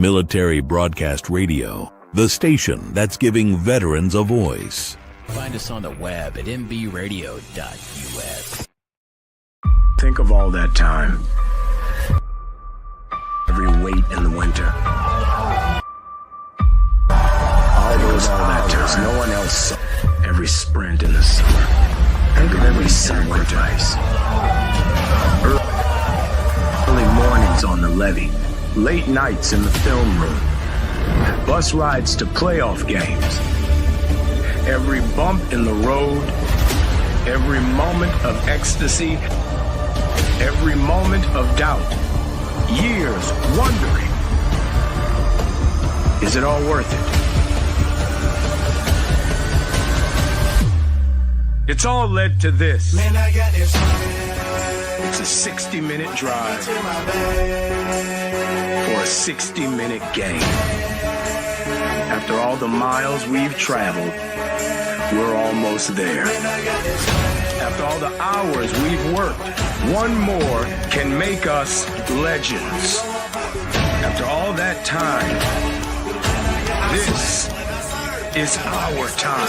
Military Broadcast Radio, the station that's giving veterans a voice. Find us on the web at nbradio.us. Think of all that time. Every wait in the winter. All that time. No one else saw. Every sprint in the summer. Think of every sacrifice. Early mornings on the levee. Late nights in the film room. Bus rides to playoff games. Every bump in the road. Every moment of ecstasy. Every moment of doubt. Years wondering, is it all worth it? It's all led to this. Man, I got this. It's a 60-minute drive for a 60-minute game. After all the miles we've traveled, we're almost there. After all the hours we've worked, one more can make us legends. After all that time, this is our time.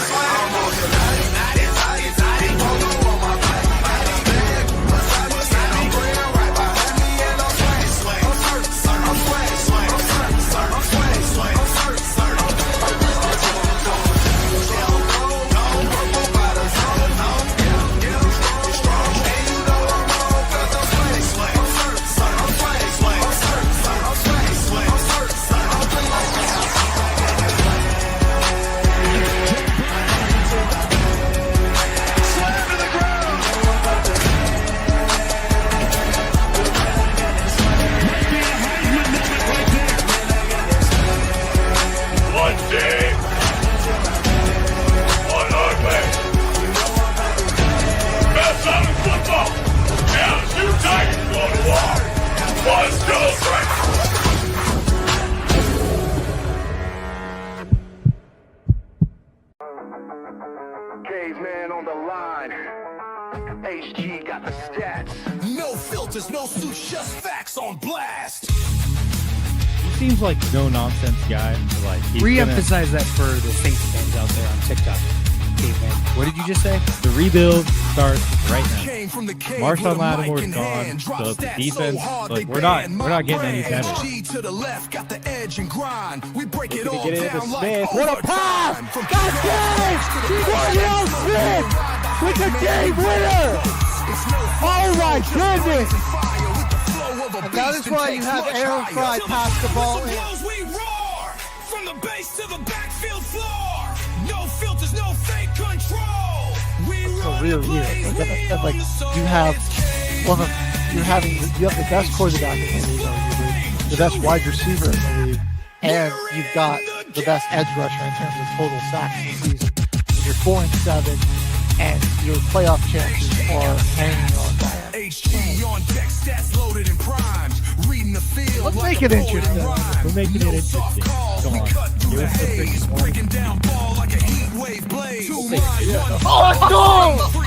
Caveman on the line. HG got the stats. No filters, no suits, just facts on blast. He seems like no nonsense guy. Like re-emphasize that for the Saints fans out there on TikTok. Caveman. What did you just say? The rebuild starts right now. Marshawn Lattimore's gone, so the defense, like we're not getting any better. To the left, got the edge and grind. We break it all Get it into down Smith. like What a pass! That's it! Dorian Smith with the game winner! Oh my goodness! And that is why you have Aaron Fry pass the ball in. We roar from the base to the backfield floor. No filters, no fake control. It's a real year. Like you have you have the best quarterback in the league, arguably, the best wide receiver in the league, and you've got the best edge rusher in terms of total sacks in the season. You're 4-7, and your playoff chances are hanging on by it. HG on deck, stats loaded and primed. Reading the field. Let's make it interesting. We're making it interesting. Come on. Give us the freaking one. Breaking down ball like a heat wave blade. Oh, no!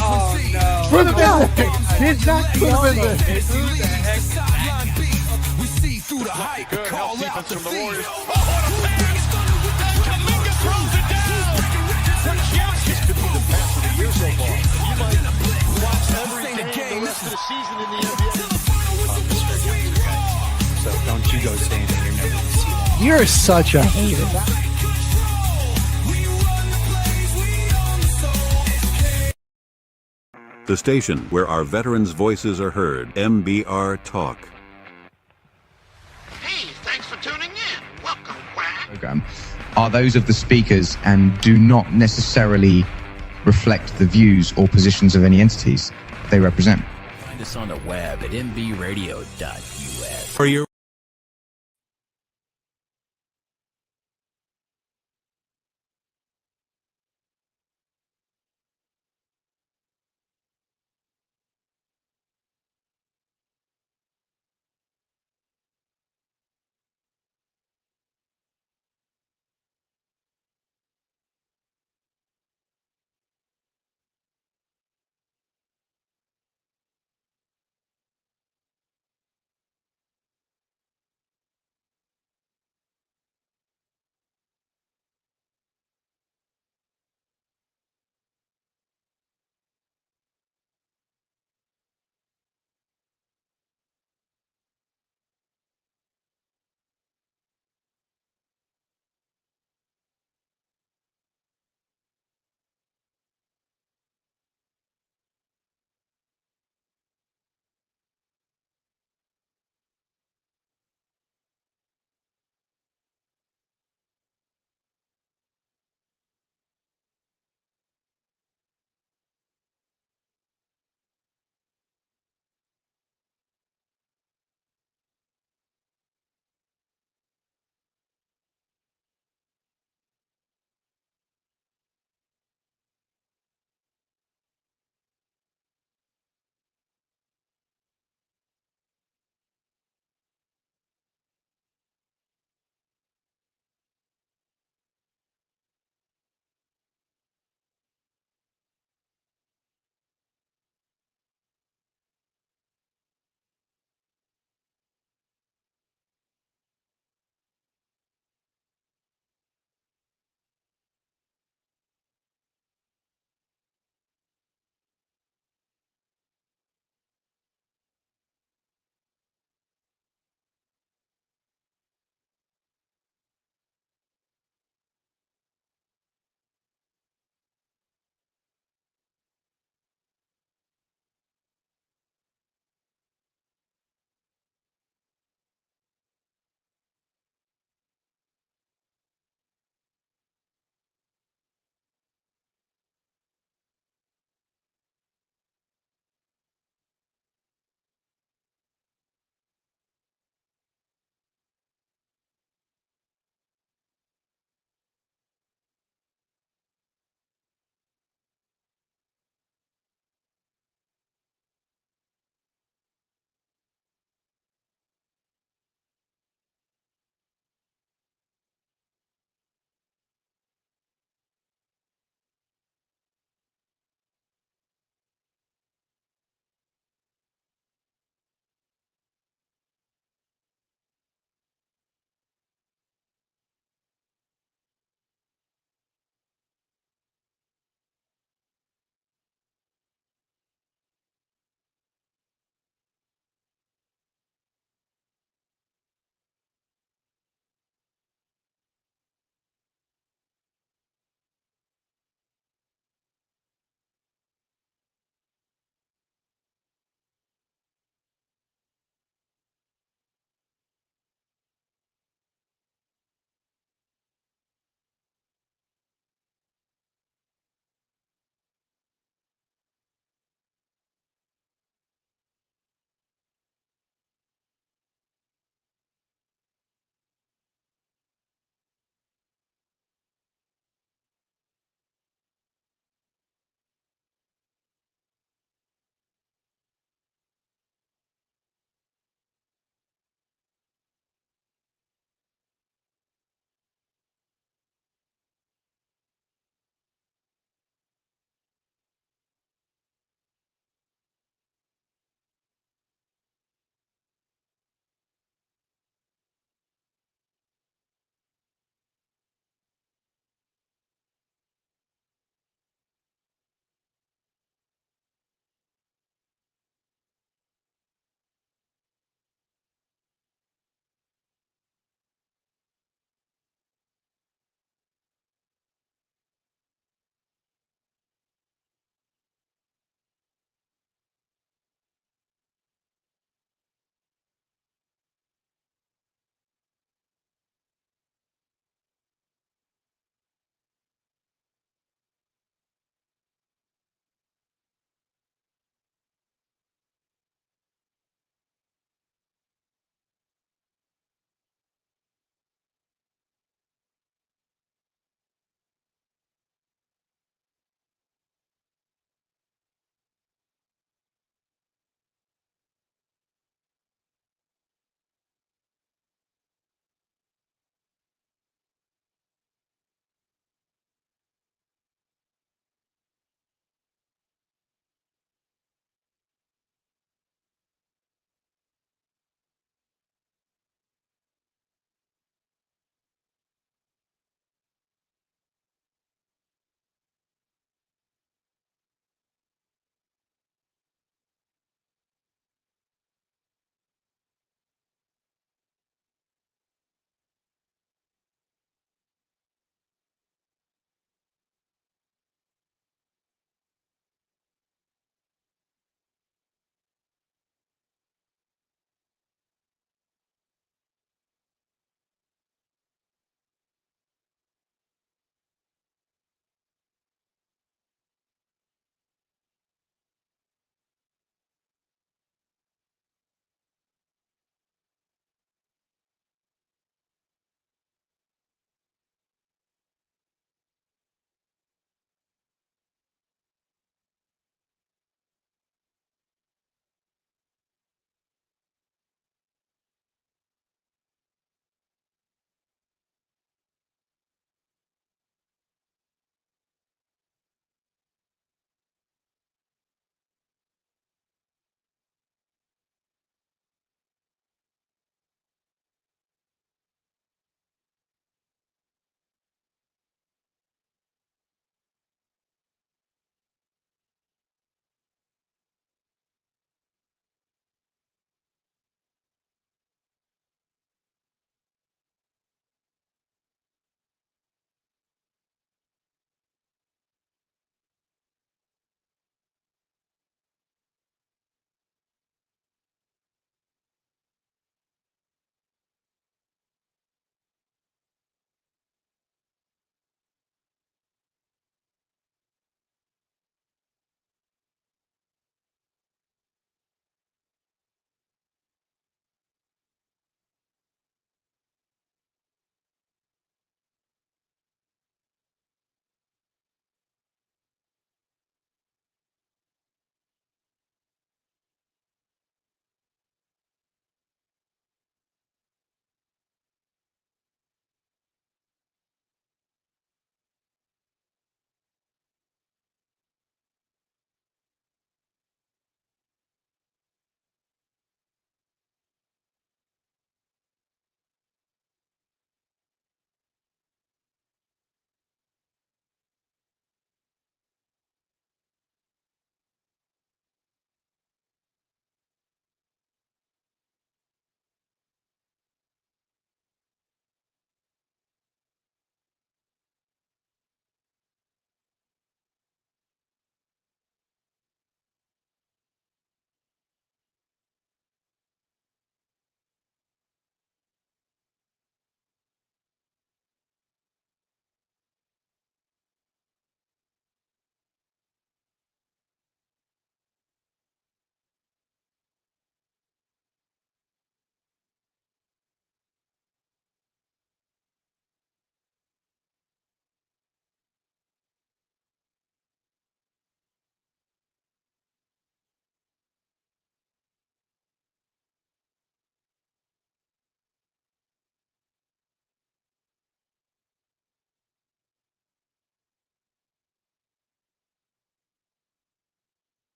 Oh, no. For the business! He's not for the business. We see through the hype. Call out the feed. So don't you go saying that you're never going to see that. You're such a hater. The station where our veterans' voices are heard, MBR Talk. Hey, thanks for tuning in. Welcome, Quack. Program are those of the speakers and do not necessarily reflect the views or positions of any entities they represent. Find us on the web at nbradio.us. For your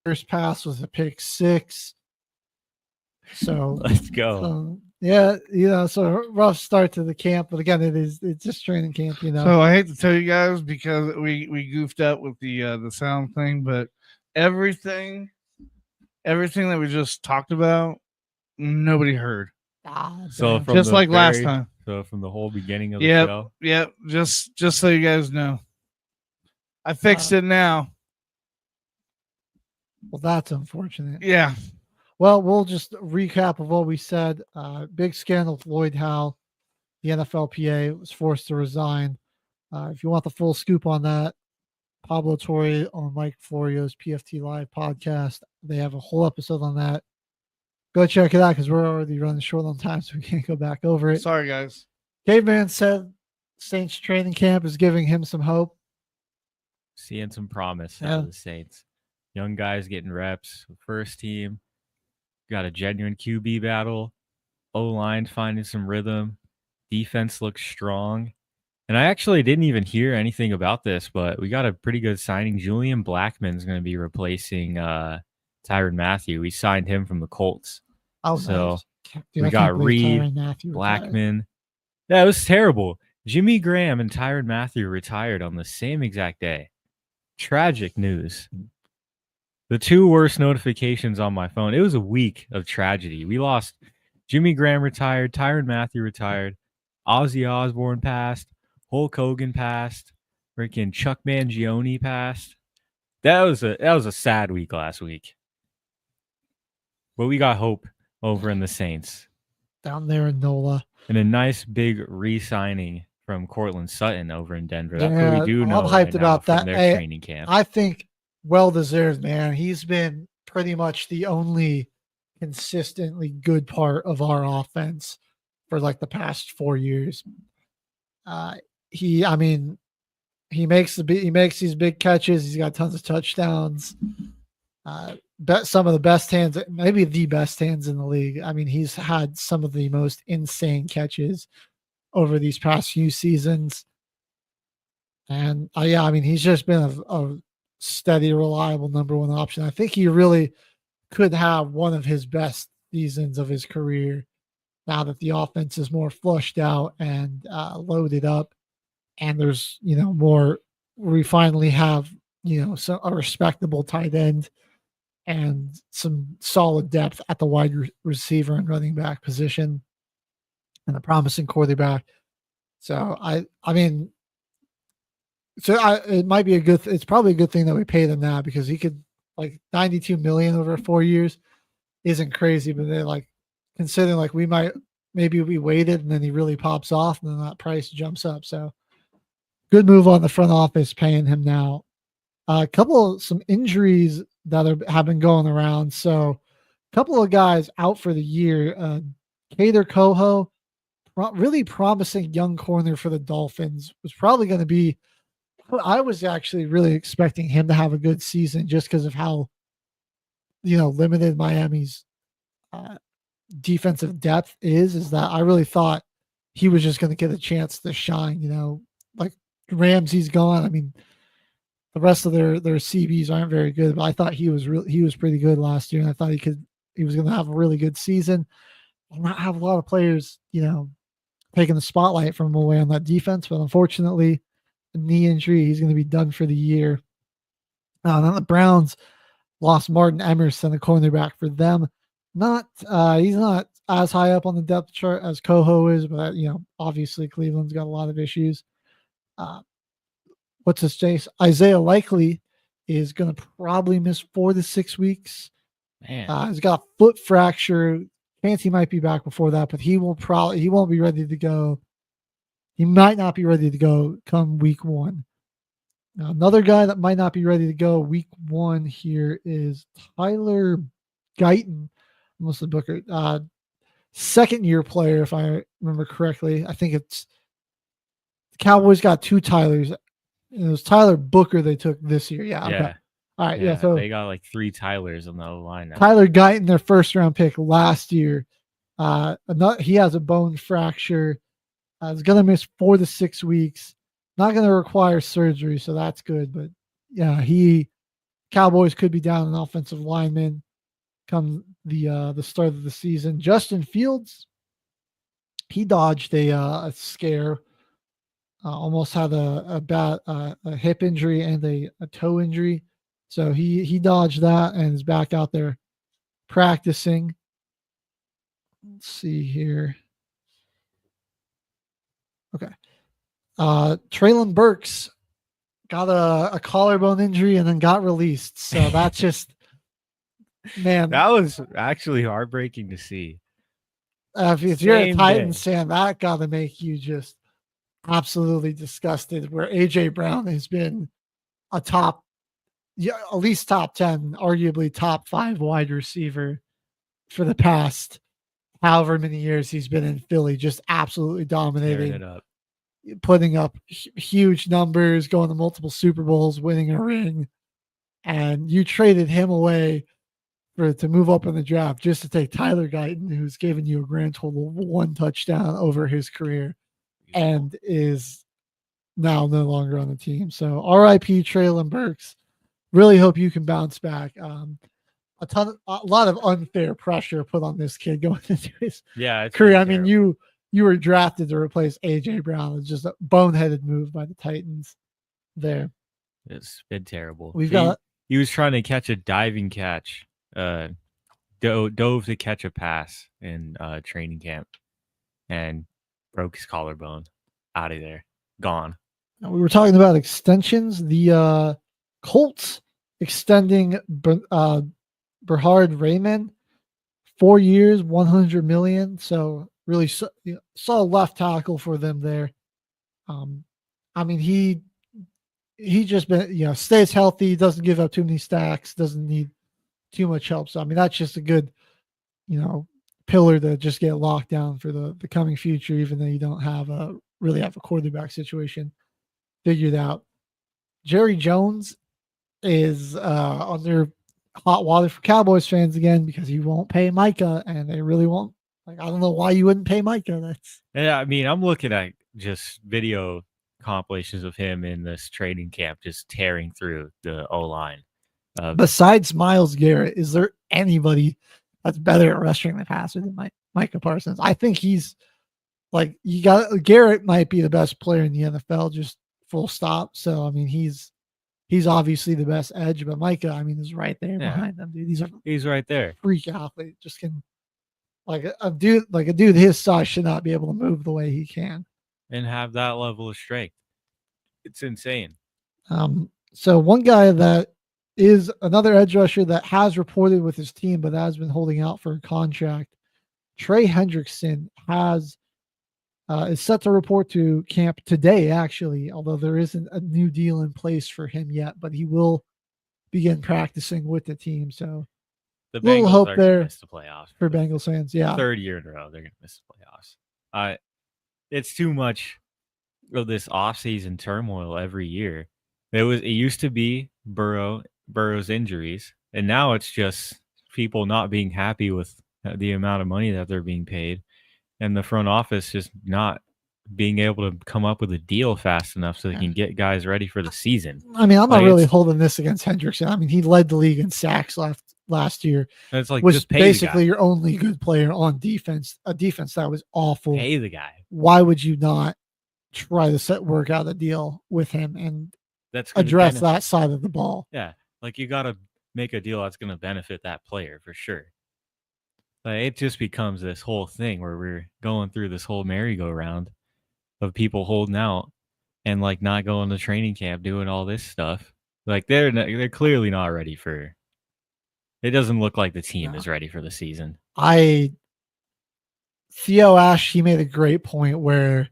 first pass was a pick 6. So Let's go. So rough start to the camp, but again, it's just training camp, So I hate to tell you guys because we goofed up with the sound thing, but everything that we just talked about, nobody heard. So from just like last time. So from the whole beginning of the show. Yep. Just so you guys know, I fixed it now. Well, that's unfortunate. Yeah. Well, we'll just recap of what we said. Big scandal with Lloyd Howe. The NFLPA was forced to resign. If you want the full scoop on that, Pablo Torre on Mike Florio's PFT Live podcast. They have a whole episode on that. Go check it out because we're already running short on time, so we can't go back over it. Sorry, guys. Caveman said Saints training camp is giving him some hope. Seeing some promise out of the Saints. Young guys getting reps. First team. Got a genuine QB battle. O-line finding some rhythm. Defense looks strong. And I actually didn't even hear anything about this, but we got a pretty good signing. Julian Blackmon's going to be replacing Tyrann Mathieu. We signed him from the Colts. Oh, so nice. Dude, we got Reed, Blackmon. Yeah, it was terrible. Jimmy Graham and Tyrann Mathieu retired on the same exact day. Tragic news. The 2 worst notifications on my phone. It was a week of tragedy. We lost Jimmy Graham retired, Tyrann Mathieu retired, Ozzy Osbourne passed, Hulk Hogan passed, freaking Chuck Mangione passed. That was a sad week last week. But we got hope over in the Saints. Down there in NOLA. And a nice big re-signing from Cortland Sutton over in Denver. That's what we do know. I'm hyped about that. Their training camp. I think well-deserved, man. He's been pretty much the only consistently good part of our offense for like the past 4 years. He makes these big catches. He's got tons of touchdowns. Some of the best hands, maybe the best hands in the league. I mean, he's had some of the most insane catches over these past few seasons. And he's just been a steady, reliable number 1 option. I think he really could have one of his best seasons of his career now that the offense is more flushed out and loaded up. And there's, more, we finally have, a respectable tight end and some solid depth at the wide receiver and running back position and a promising quarterback. So it might be it's probably a good thing that we paid him now because he could like $92 million over 4 years isn't crazy, but they're like considering like maybe we waited and then he really pops off and then that price jumps up. So good move on the front office paying him now. Some injuries that have been going around. So a couple of guys out for the year. Kader Coho, really promising young corner for the Dolphins, was probably going to be, I was actually really expecting him to have a good season just because of how, limited Miami's defensive depth is that I really thought he was just going to get a chance to shine, like Ramsey's gone. I mean, the rest of their CBs aren't very good, but I thought he was pretty good last year. And I thought he was going to have a really good season and not have a lot of players, taking the spotlight from him away on that defense. But unfortunately, a knee injury, he's going to be done for the year. Then the Browns lost Martin Emerson, the cornerback for them. He's not as high up on the depth chart as Coho is, but obviously Cleveland's got a lot of issues. What's his face? Isaiah Likely is going to probably miss 4 to 6 weeks. Man, he's got a foot fracture. Chance he might be back before that, but he won't be ready to go. He might not be ready to go come week 1. Now, another guy that might not be ready to go week 1 here is Tyler Guyton, almost the Booker, second-year player, if I remember correctly. I think it's the Cowboys got 2 Tylers. It was Tyler Booker they took this year. Yeah. Okay. All right. Yeah. So they got like 3 Tylers on the line now. Tyler Guyton, their first-round pick last year. He has a bone fracture. He's going to miss 4 to 6 weeks. Not going to require surgery, so that's good. But yeah, he Cowboys could be down an offensive lineman come the start of the season. Justin Fields, he dodged a scare. Almost had a hip injury and a toe injury. So he dodged that and is back out there practicing. Let's see here. Okay. Traylon Burks got a collarbone injury and then got released. So that's just, man. That was actually heartbreaking to see. If you're a Titans fan, that got to make you just absolutely disgusted, where A.J. Brown has been a top, at least top 10, arguably top 5 wide receiver for the past however many years he's been in Philly, just absolutely dominating, it up. Putting up huge numbers, going to multiple Super Bowls, winning a ring. And you traded him away to move up in the draft just to take Tyler Guyton, who's given you a grand total of 1 touchdown over his career and is now no longer on the team. So RIP Traylon Burks. Really hope you can bounce back. A lot of unfair pressure put on this kid going into his career. I mean, you were drafted to replace AJ Brown. It's just a boneheaded move by the Titans there. It's been terrible. He was trying to catch a diving catch, dove to catch a pass in training camp and broke his collarbone. Out of there. Gone. Now, we were talking about extensions. The Colts extending Berhard Raymond 4 years, $100 million. So really saw left tackle for them there. I mean, he just been, stays healthy, doesn't give up too many stacks, doesn't need too much help. So I mean, that's just a good, pillar to just get locked down for the coming future, even though you don't really have a quarterback situation figured out. Jerry Jones is under hot water for Cowboys fans again because he won't pay Micah, and they really won't. Like, I don't know why you wouldn't pay Micah. I mean, I'm looking at just video compilations of him in this training camp just tearing through the O-line. Besides Myles Garrett, is there anybody that's better at rushing the passer than Micah Parsons? I think he's Garrett might be the best player in the NFL, just full stop. So I mean, he's obviously the best edge, but Micah, I mean, is right there behind them, dude. He's right there. Freak athlete, just can a dude his size should not be able to move the way he can and have that level of strength. It's insane. So one guy that is another edge rusher that has reported with his team, but has been holding out for a contract. Trey Hendrickson is set to report to camp today, actually, although there isn't a new deal in place for him yet, but he will begin practicing with the team. So the Bengals hope are there miss the playoffs for Bengals fans. Yeah. 3rd year in a row, they're going to miss the playoffs. It's too much of this offseason turmoil every year. It used to be Burrow's injuries, and now it's just people not being happy with the amount of money that they're being paid, and the front office just not being able to come up with a deal fast enough so they can get guys ready for the season. I mean, I'm not really holding this against Hendrickson. I mean, he led the league in sacks last year. It's like, was just pay basically the guy. your only good player on defense, a defense that was awful. Pay the guy. Why would you not try to work out a deal with him and address that side of the ball? Yeah. Like, you got to make a deal that's going to benefit that player for sure. Like, it just becomes this whole thing where we're going through this whole merry-go-round of people holding out and like not going to training camp, doing all this stuff. Like, they're clearly not ready for. It doesn't look like the team is ready for the season. Theo Ash, he made a great point where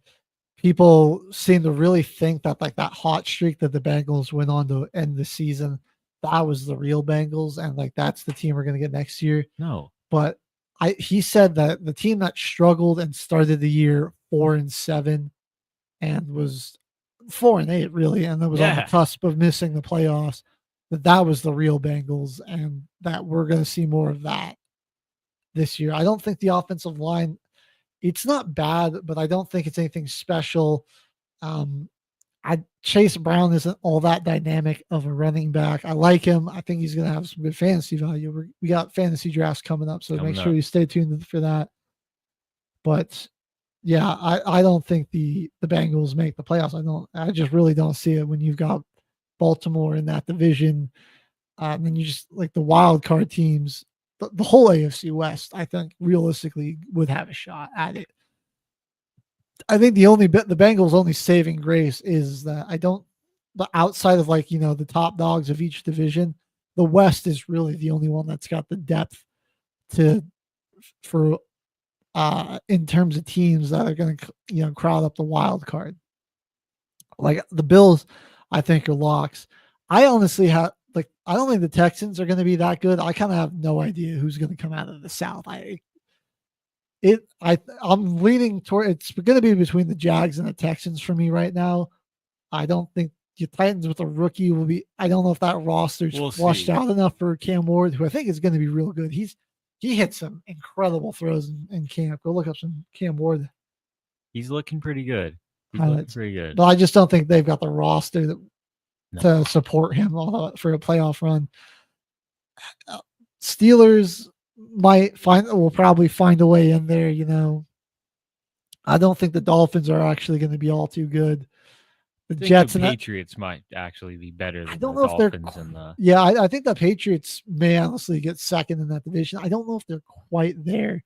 people seem to really think that that hot streak that the Bengals went on to end the season, that was the real Bengals, and that's the team we're going to get next year. No, but he said that the team that struggled and started the year 4-7 and was 4-8 really, and that was on the cusp of missing the playoffs, that was the real Bengals, and that we're going to see more of that this year. I don't think the offensive line, it's not bad, but I don't think it's anything special. Chase Brown isn't all that dynamic of a running back. I like him. I think he's going to have some good fantasy value. We got fantasy drafts coming up, so make sure you stay tuned for that. But yeah, I don't think the Bengals make the playoffs. I just really don't see it when you've got Baltimore in that division. And then you just like the wild card teams, the whole AFC West, I think realistically would have a shot at it. I think the Bengals' only saving grace is that outside of like, the top dogs of each division, the West is really the only one that's got the depth for in terms of teams that are going to, crowd up the wild card. Like the Bills, I think are locks. I honestly I don't think the Texans are going to be that good. I kind of have no idea who's going to come out of the South. I'm leaning toward it's going to be between the Jags and the Texans for me right now. I don't think the Titans with a rookie will be. I don't know if that roster's washed out enough for Cam Ward, who I think is going to be real good. He hit some incredible throws in camp. Go look up some Cam Ward. He's looking pretty good. But I just don't think they've got the roster to support him for a playoff run. Steelers will probably find a way in there. I don't think the Dolphins are actually going to be all too good. The Jets and Patriots might actually be better than I don't the know Dolphins. If they're, yeah, I think the Patriots may honestly get second in that division. I don't know if they're quite there.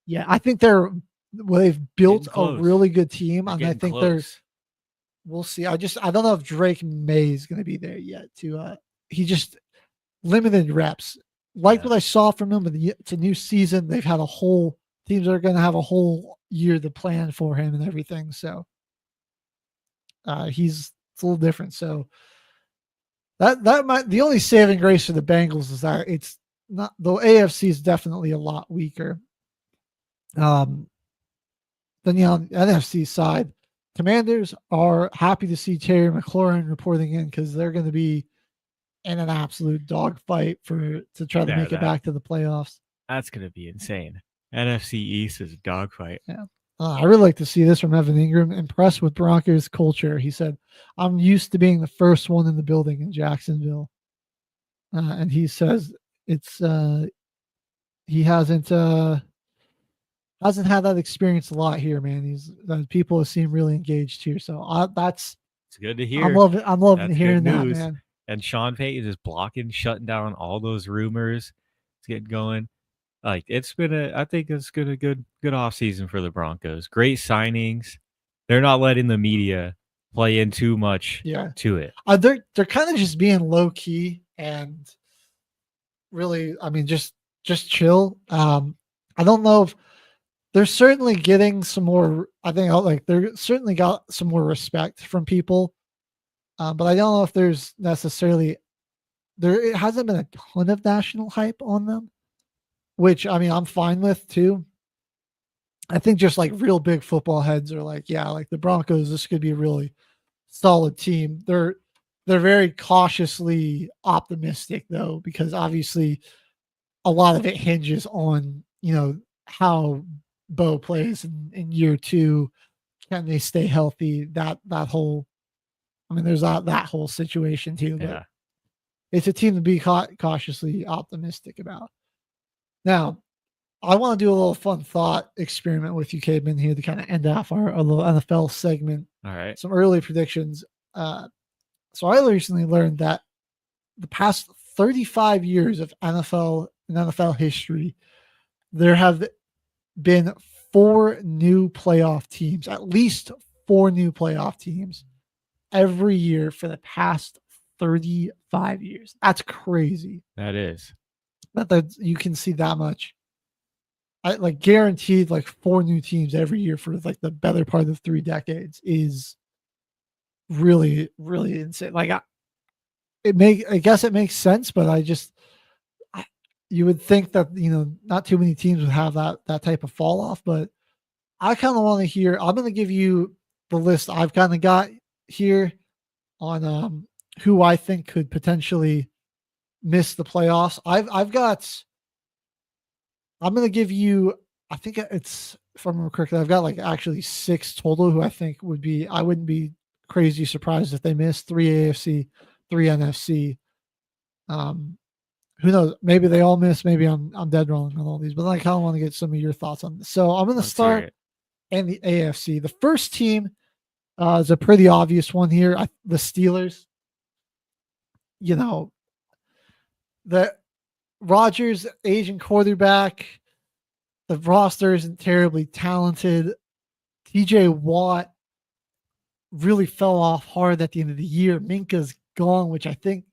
Yeah, I think they've built a really good team, and I think we'll see. I don't know if Drake May is going to be there yet. He just limited reps. What I saw from him, but it's a new season. They've had teams are going to have a whole year to plan for him and everything. So it's a little different. So the only saving grace for the Bengals is that it's not, the AFC is definitely a lot weaker. Then on the NFC side, Commanders are happy to see Terry McLaurin reporting in because they're going to be in an absolute dogfight to try to make it back to the playoffs. That's going to be insane. NFC East is a dogfight. Yeah. I really like to see this from Evan Ingram. Impressed with Broncos culture. He said, I'm used to being the first one in the building in Jacksonville. And he says he hasn't had that experience a lot here, man. People seem really engaged here. So it's good to hear. I'm loving hearing that, man. And Sean Payton is shutting down all those rumors. It's getting going. Like I think it's been a good off season for the Broncos. Great signings. They're not letting the media play in too much to it. They're kind of just being low key and really, just chill. I don't know if they're certainly getting some more. I think they're certainly got some more respect from people. But I don't know if there's necessarily it hasn't been a ton of national hype on them, which I'm fine with too. I think just like real big football heads are like, yeah, like the Broncos, this could be a really solid team. They're very cautiously optimistic though, because obviously a lot of it hinges on, how Bo plays in year two. Can they stay healthy? That whole, there's that whole situation too. But it's a team to be cautiously optimistic about. Now, I want to do a little fun thought experiment with you, Cademan, here to kind of end off our little NFL segment. All right. Some early predictions. So I recently learned that the past 35 years of NFL history, there have been 4 new playoff teams, at least 4 new playoff teams every year for the past 35 years. That's crazy. That is. That you can see that much. I guaranteed 4 new teams every year for the better part of 3 decades is really, really insane. I guess it makes sense, but you would think that, not too many teams would have that type of fall off, but I kind of want to hear, I'm going to give you the list I've kind of got here on who I think could potentially miss the playoffs. I'm going to give you, I think it's, if I remember correctly, I've got actually 6 total who I think I wouldn't be crazy surprised if they miss 3 AFC, 3 NFC. Who knows? Maybe they all miss. Maybe I'm dead wrong on all these, but I kind of want to get some of your thoughts on this. So I'm going to start in the AFC. The first team is a pretty obvious one here. The Steelers. You know, the Rodgers, Asian quarterback. The roster isn't terribly talented. TJ Watt really fell off hard at the end of the year. Minka's gone, which I think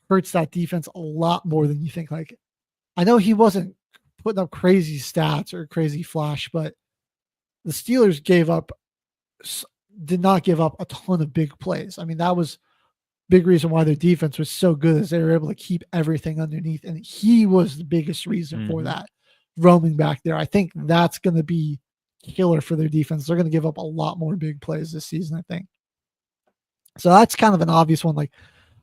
hurts that defense a lot more than you think. Like, I know he wasn't putting up crazy stats or crazy flash, but the Steelers did not give up a ton of big plays. I mean, that was big reason why their defense was so good, is they were able to keep everything underneath. And he was the biggest reason for that, roaming back there. I think that's going to be killer for their defense. They're going to give up a lot more big plays this season, I think. So that's kind of an obvious one. Like,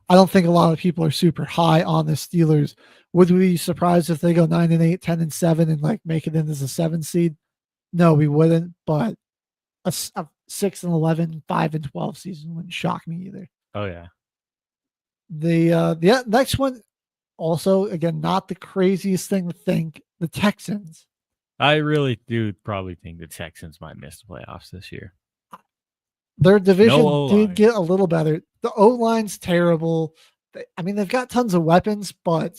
I don't think a lot of people are super high on the Steelers. Would we be surprised if they go 9-8, 10-7, and like make it in as a 7 seed? No, we wouldn't. But a 6-11, 5-12 season wouldn't shock me either. Oh yeah. The next one, also again, not the craziest thing to think. The Texans. I really do probably think the Texans might miss the playoffs this year. Their division did get a little better. The O-line's terrible. They've got tons of weapons, but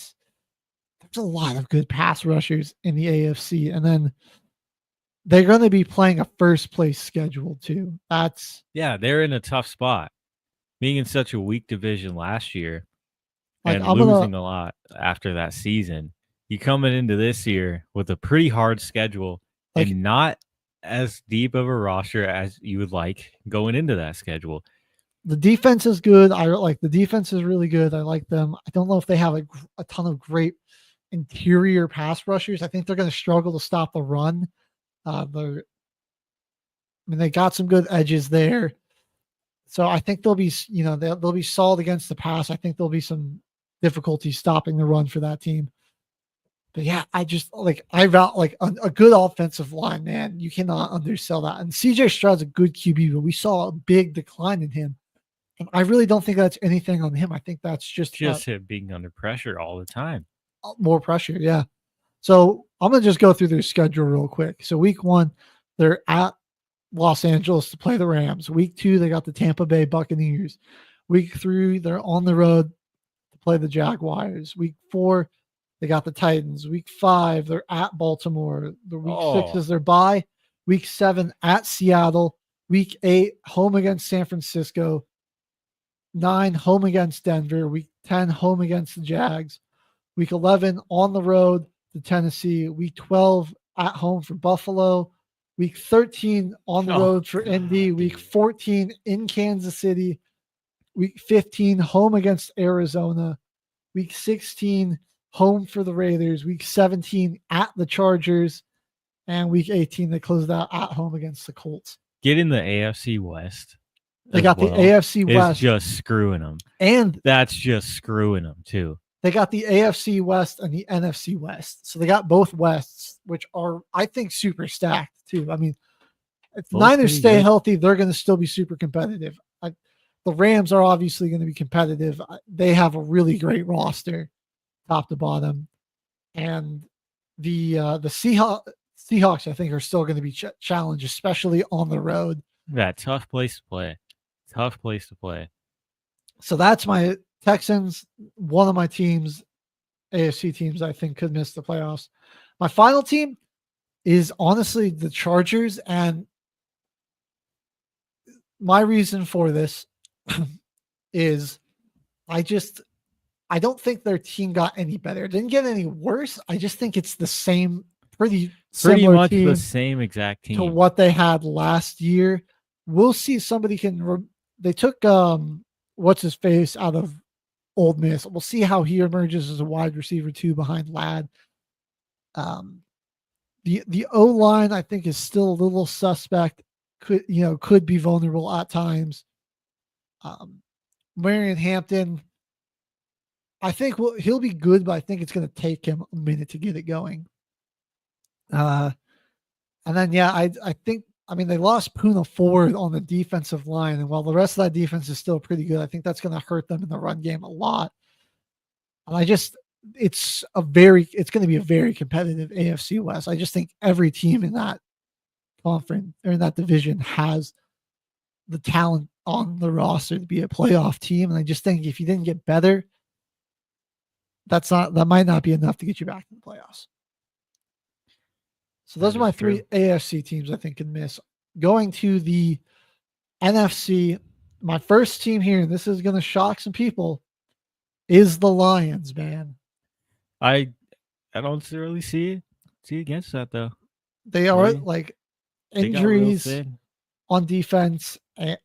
there's a lot of good pass rushers in the AFC. And then they're going to be playing a first place schedule too. They're in a tough spot. Being in such a weak division last year and I'm losing a lot after that season, you coming into this year with a pretty hard schedule and not as deep of a roster as you would like going into that schedule. The defense is good. The defense is really good. I like them. I don't know if they have a ton of great interior pass rushers. I think they're going to struggle to stop the run. They got some good edges there. So I think they'll be solid against the pass. I think there'll be some difficulty stopping the run for that team. But yeah, I just a good offensive line, man. You cannot undersell that. And CJ Stroud's a good QB, but we saw a big decline in him. And I really don't think that's anything on him. I think that's just him being under pressure all the time. More pressure, yeah. So I'm gonna just go through their schedule real quick. So week 1, they're at Los Angeles to play the Rams. Week 2, they got the Tampa Bay Buccaneers. Week 3, they're on the road to play the Jaguars. Week 4, they got the Titans. Week 5, they're at Baltimore. The week 6 is their bye. Week 7 at Seattle. Week 8, home against San Francisco. 9, home against Denver. Week 10, home against the Jags. Week 11, on the road to Tennessee. Week 12, at home for Buffalo. Week 13, on the road for Indy. Week 14, in Kansas City. Week 15, home against Arizona. Week 16, home for the Raiders. Week 17, at the Chargers. And week 18, they closed out at home against the Colts. Get in the AFC West. They got the AFC West. It's just screwing them. And that's just screwing them, too. They got the AFC West and the NFC West. So they got both Wests, which are, I think, super stacked, too. I mean, if Niners stay healthy, they're going to still be super competitive. The Rams are obviously going to be competitive. They have a really great roster, top to bottom. And the Seahawks, I think, are still going to be challenged, especially on the road. Yeah, tough place to play. Tough place to play. So that's my Texans, one of my teams, AFC teams, I think could miss the playoffs. My final team is honestly the Chargers. And my reason for this is I don't think their team got any better. It didn't get any worse. I just think it's the same, pretty much the same exact team to what they had last year. We'll see if somebody can. They took what's his face out of Ole Miss. We'll see how he emerges as a wide receiver 2 behind Ladd. The O line I think is still a little suspect. Could be vulnerable at times. Marion Hampton, I think he'll be good, but I think it's going to take him a minute to get it going. And then I think I mean, they lost Puna Ford on the defensive line, and while the rest of that defense is still pretty good, I think that's going to hurt them in the run game a lot. And it's going to be a very competitive AFC West. I just think every team in that conference or in that division has the talent on the roster to be a playoff team. And I just think if you didn't get better, that might not be enough to get you back in the playoffs. So those are my three AFC teams I think can miss. Going to the NFC, my first team here, and this is going to shock some people, is the Lions, man. I don't really see against that though. They are like injuries on defense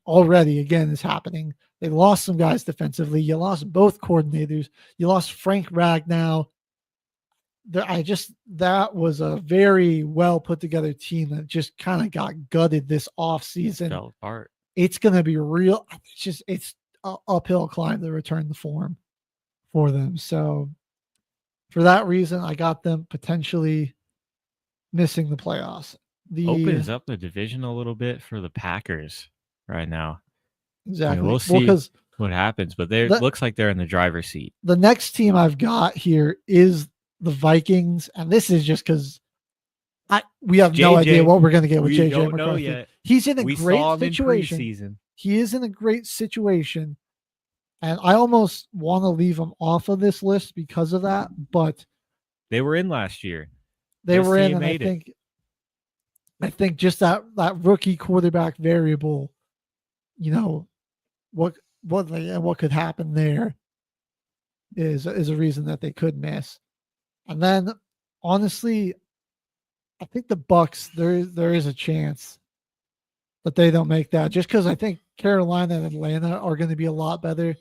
already. Again, is happening. They lost some guys defensively. You lost both coordinators. You lost Frank Ragnow. That was a very well put together team that just kind of got gutted this offseason. Fell apart. It's going to be real. It's an uphill climb to return the form for them. So for that reason, I got them potentially missing the playoffs. Opens up the division a little bit for the Packers right now. Exactly. I mean, we'll see what happens, but looks like they're in the driver's seat. The next team I've got here is the Vikings, and this is just because we have no idea what we're going to get with JJ McCarthy. He's in a great situation. He is in a great situation, and I almost want to leave him off of this list because of that. But they were in last year. They were in, and I think just that rookie quarterback variable, what could happen there is a reason that they could miss. And then, honestly, I think the Bucs, there is a chance that they don't make that, just because I think Carolina and Atlanta are going to be a lot better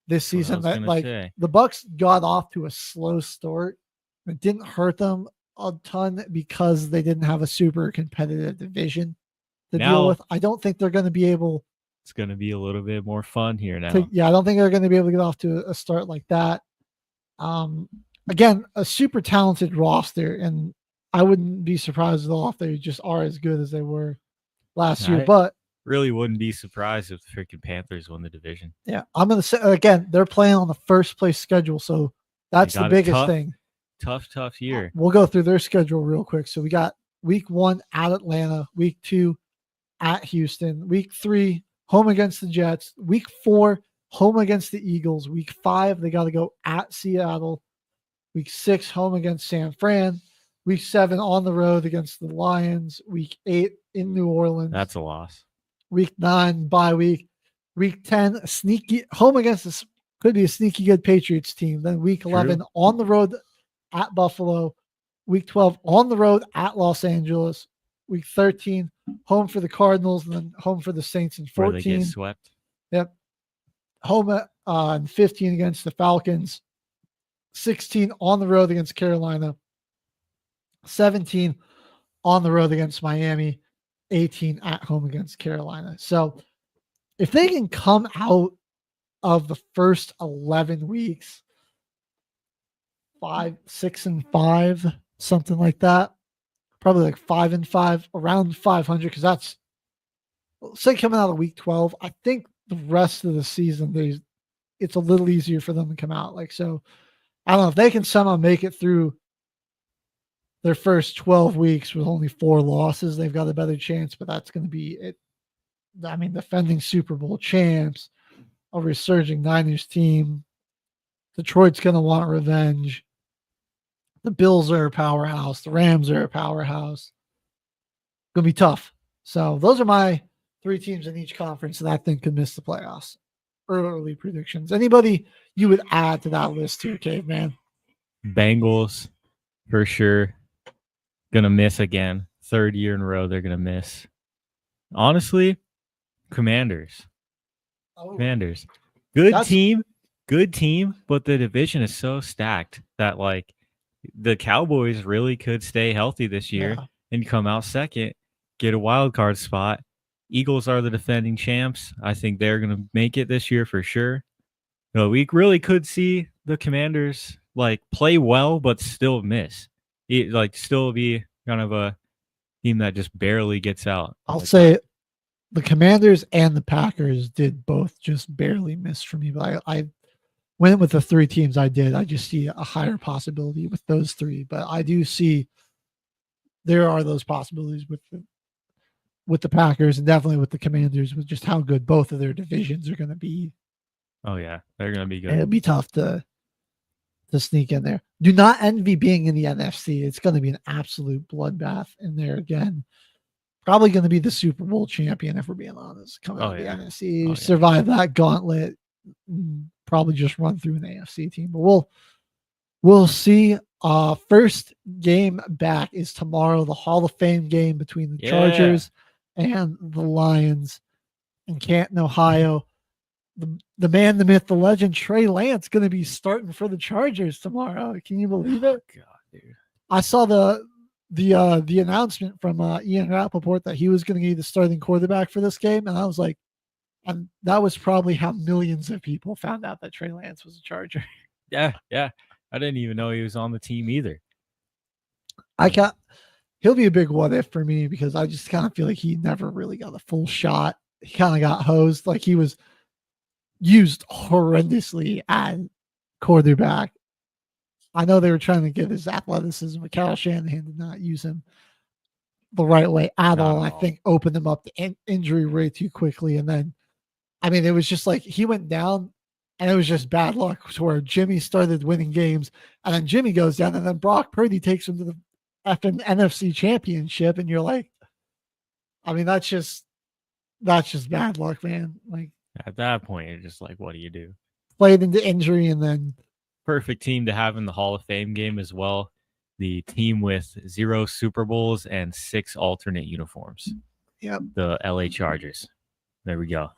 this season. The Bucs got off to a slow start. It didn't hurt them a ton because they didn't have a super competitive division to deal with. I don't think they're going to be able. It's going to be a little bit more fun here now. I don't think they're going to be able to get off to a start like that. Again, a super talented roster, and I wouldn't be surprised at all if they just are as good as they were last year. But really wouldn't be surprised if the freaking Panthers won the division. Yeah, I'm going to say, again, they're playing on the first place schedule, so that's the biggest thing. Tough year. We'll go through their schedule real quick. So we got week 1 at Atlanta, week 2 at Houston, week 3 home against the Jets, week 4 home against the Eagles, week 5 they got to go at Seattle, week 6 home against San Fran, week 7 on the road against the Lions, week 8 in New Orleans. That's a loss. Week 9 bye week, week 10 sneaky home against this could be a sneaky good Patriots team. Then week 11 on the road at Buffalo, week 12 on the road at Los Angeles, week 13 home for the Cardinals, and then home for the Saints in 14. Where they get swept. Yep. Home in 15 against the Falcons, 16 on the road against Carolina, 17 on the road against Miami, 18 at home against Carolina. So if they can come out of the first 11 weeks 6-5, something like that, probably like 5-5, around 500, because that's, say, coming out of week 12, I think the rest of the season it's a little easier for them to come out. So I don't know if they can somehow make it through their first 12 weeks with only 4 losses, they've got a better chance, but that's going to be it. I mean, defending Super Bowl champs, a resurging Niners team. Detroit's going to want revenge. The Bills are a powerhouse. The Rams are a powerhouse. Going to be tough. So those are my 3 teams in each conference that I think could miss the playoffs. Early predictions. Anybody you would add to that list here, Caveman? Bengals, for sure. Gonna miss again. 3rd year in a row they're gonna miss. Honestly, Commanders. Commanders. Good team, but the division is so stacked that the Cowboys really could stay healthy this year and come out second, get a wild card spot. Eagles are the defending champs. I think they're going to make it this year for sure. We really could see the Commanders play well, but still miss. Still be kind of team that just barely gets out. I'll say the Commanders and the Packers did both just barely miss for me, but I went with the 3 teams I did. I just see a higher possibility with those 3, but I do see there are those possibilities with the Packers and definitely with the Commanders with just how good both of their divisions are going to be. Oh yeah, they're going to be good. And it'd be tough to sneak in there. Do not envy being in the NFC. It's going to be an absolute bloodbath in there again. Probably going to be the Super Bowl champion, if we're being honest. Coming out of the NFC, survive that gauntlet, probably just run through an AFC team. But we'll see. First game back is tomorrow, the Hall of Fame game between the Chargers and the Lions in Canton, Ohio. The man, the myth, the legend, Trey Lance going to be starting for the Chargers tomorrow. Can you believe it? God, dude. I saw the announcement from Ian Rappaport that he was going to be the starting quarterback for this game, and I was like, and that was probably how millions of people found out that Trey Lance was a Charger. Yeah. I didn't even know he was on the team either. He'll be a big what if for me because I just kind of feel like he never really got a full shot. He kind of got hosed, like he was used horrendously at quarterback. I know they were trying to get his athleticism, but Kyle Shanahan did not use him the right way at all. I think opened him up to injury way too quickly. And then, I mean, it was just like he went down and it was just bad luck to where Jimmy started winning games and then Jimmy goes down and then Brock Purdy takes him to the effing NFC Championship. And you're like, I mean, that's just bad luck, man. Like at that point, you're just like, what do you do? Played into injury and then perfect team to have in the Hall of Fame game as well. The team with 0 Super Bowls and 6 alternate uniforms. Yep. The LA Chargers. There we go.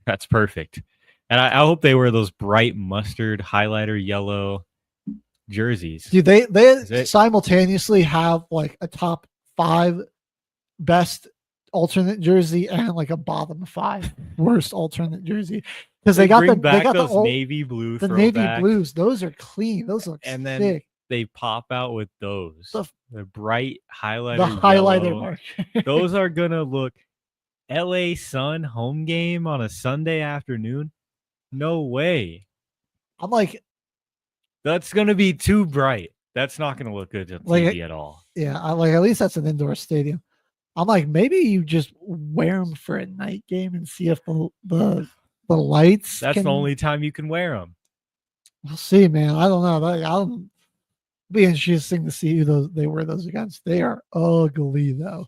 That's perfect. And I hope they wear those bright mustard highlighter yellow jerseys. Dude, they simultaneously have like a top 5 best alternate jersey and like a bottom 5 worst alternate jersey because they got those navy blue, the navy blues. Those are clean. Those look and then sick. They pop out with those the bright highlighter. The highlighter mark. Those are gonna look. LA Sun home game on a Sunday afternoon. No way. I'm like, that's gonna be too bright. That's not gonna look good on TV at all. Yeah, at least that's an indoor stadium. I'm like, maybe you just wear them for a night game and see if the lights. That's the only time you can wear them. We'll see, man. I don't know. I'll be interesting to see who they wear those against. They are ugly though.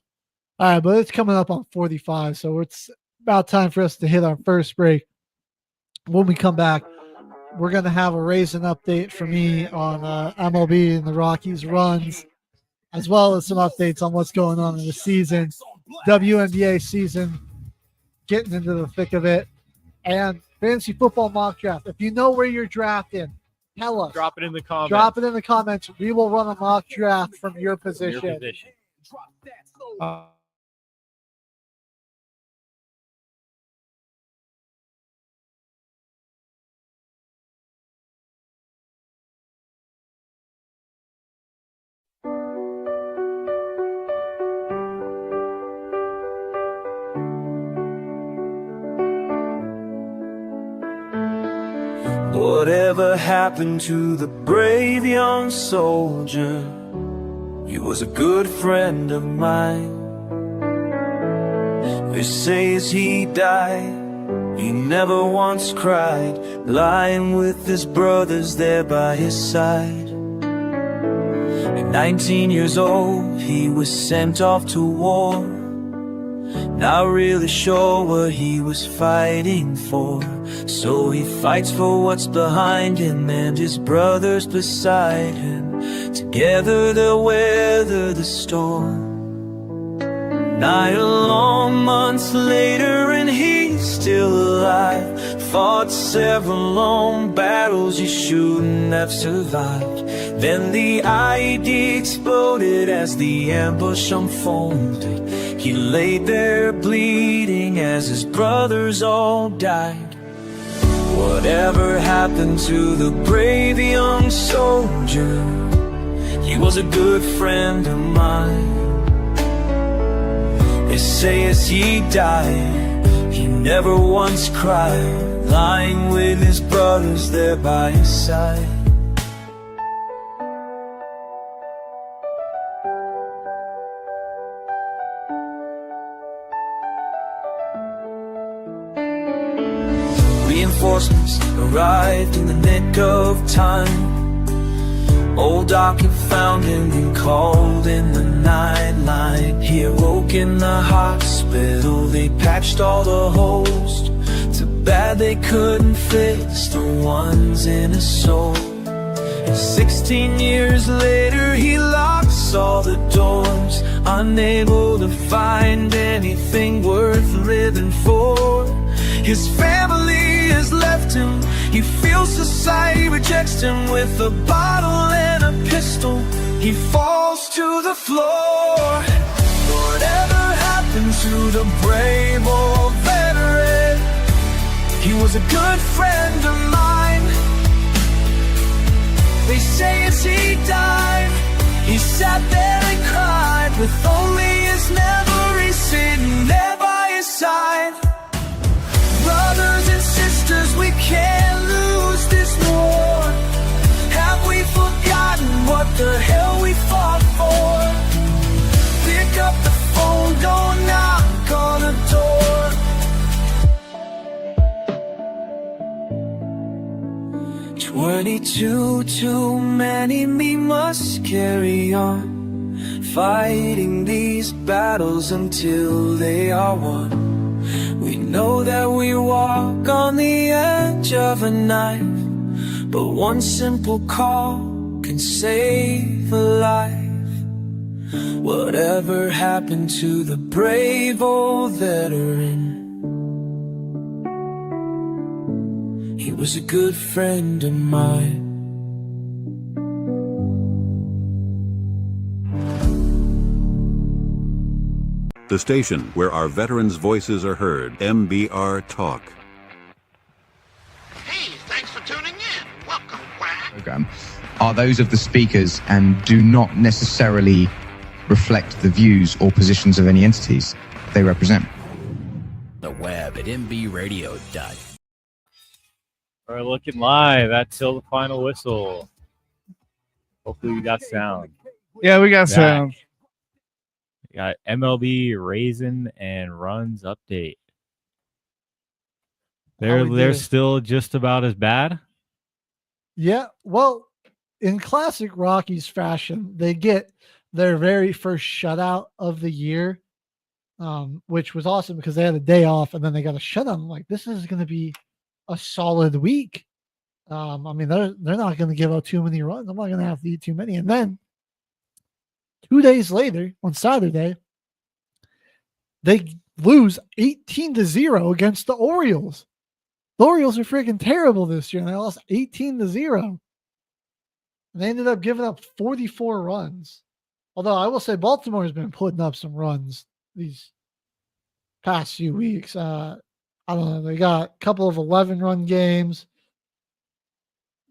All right, but it's coming up on 45, so it's about time for us to hit our first break. When we come back, we're going to have a raisin update for me on MLB and the Rockies runs, as well as some updates on what's going on in the season, WNBA season, getting into the thick of it, and fantasy football mock draft. If you know where you're drafting, tell us. Drop it in the comments. Drop it in the comments. We will run a mock draft from your position. Whatever happened to the brave young soldier? He was a good friend of mine. They say as he died, he never once cried, lying with his brothers there by his side. At 19 years old, he was sent off to war, not really sure what he was fighting for. So he fights for what's behind him and his brothers beside him. Together they'll weather the storm. 9 long months later and he's still alive. Fought several long battles he shouldn't have survived. Then the IED exploded as the ambush unfolded. He laid there bleeding as his brothers all died. Whatever happened to the brave young soldier? He was a good friend of mine. They say as he died, he never once cried, lying with his brothers there by his side. Reinforcements arrived in the nick of time. Old Doc had found him and called in the nightline. He awoke in the hospital, they patched all the holes. Too bad they couldn't fix the ones in his soul. And 16 years later he locks all the doors, unable to find anything worth living for. His family has left him, he feels society rejects him. With a bottle and a pistol, he falls to the floor. Whatever happened to the brave old veteran? He was a good friend of mine. They say as he died, he sat there and cried, with only his memories sitting there by his side. Brothers and sisters, we can't lose this war. Have we forgotten what the hell we fought for? Pick up the phone, don't knock on the door. 22 too many, we must carry on, fighting these battles until they are won. We know that we walk on the edge of a knife, but one simple call can save a life. Whatever happened to the brave old veteran? He was a good friend of mine. The station where our veterans' voices are heard, MBR Talk. Hey, thanks for tuning in. Welcome, Quack. Program are those of the speakers and do not necessarily reflect the views or positions of any entities they represent. The web at nbradio.u. We're looking live at Till the Final Whistle. Hopefully we got sound. Yeah, we got sound. We got MLB Raisin and Runs update. They're still just about as bad. Yeah, well, in classic Rockies fashion, they get their very first shutout of the year, which was awesome because they had a day off and then they got a shutout. I'm like, this is going to be a solid week. I mean, they're not going to give out too many runs. I'm not going to have to eat too many. And then 2 days later, on Saturday, they lose 18-0 against the Orioles. The Orioles are freaking terrible this year, and they lost 18-0. And they ended up giving up 44 runs. Although I will say Baltimore has been putting up some runs these past few weeks. I don't know. They got a couple of 11-run games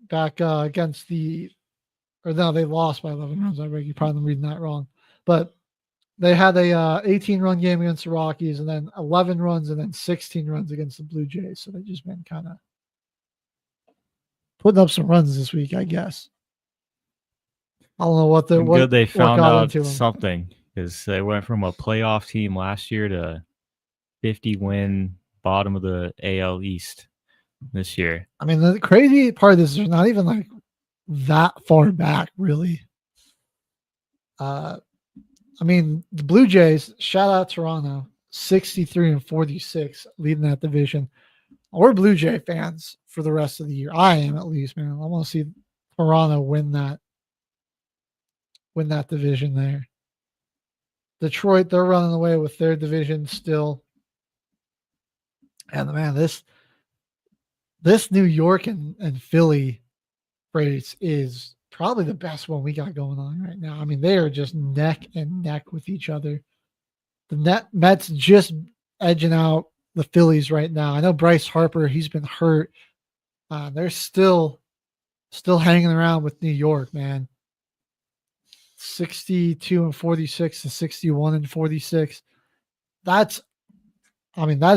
back against the – or no, they lost by 11 runs. I think you're probably reading that wrong. But they had a 18-run game against the Rockies and then 11 runs and then 16 runs against the Blue Jays. So they've just been kind of putting up some runs this week, I guess. I don't know what they're good. They found out something because they went from a playoff team last year to 50-win bottom of the AL East this year. I mean, the crazy part of this is not even like that far back, really. I mean, the Blue Jays, shout out Toronto, 63-46, leading that division. We're Blue Jay fans for the rest of the year. I am, at least, man. I want to see Toronto win that division there. Detroit, they're running away with their division still. And man, this New York and Philly race is probably the best one we got going on right now. I mean, they are just neck and neck with each other. The Mets just edging out the Phillies right now. I know Bryce Harper, he's been hurt. They're still hanging around with New York, man. 62-46 to 61-46. that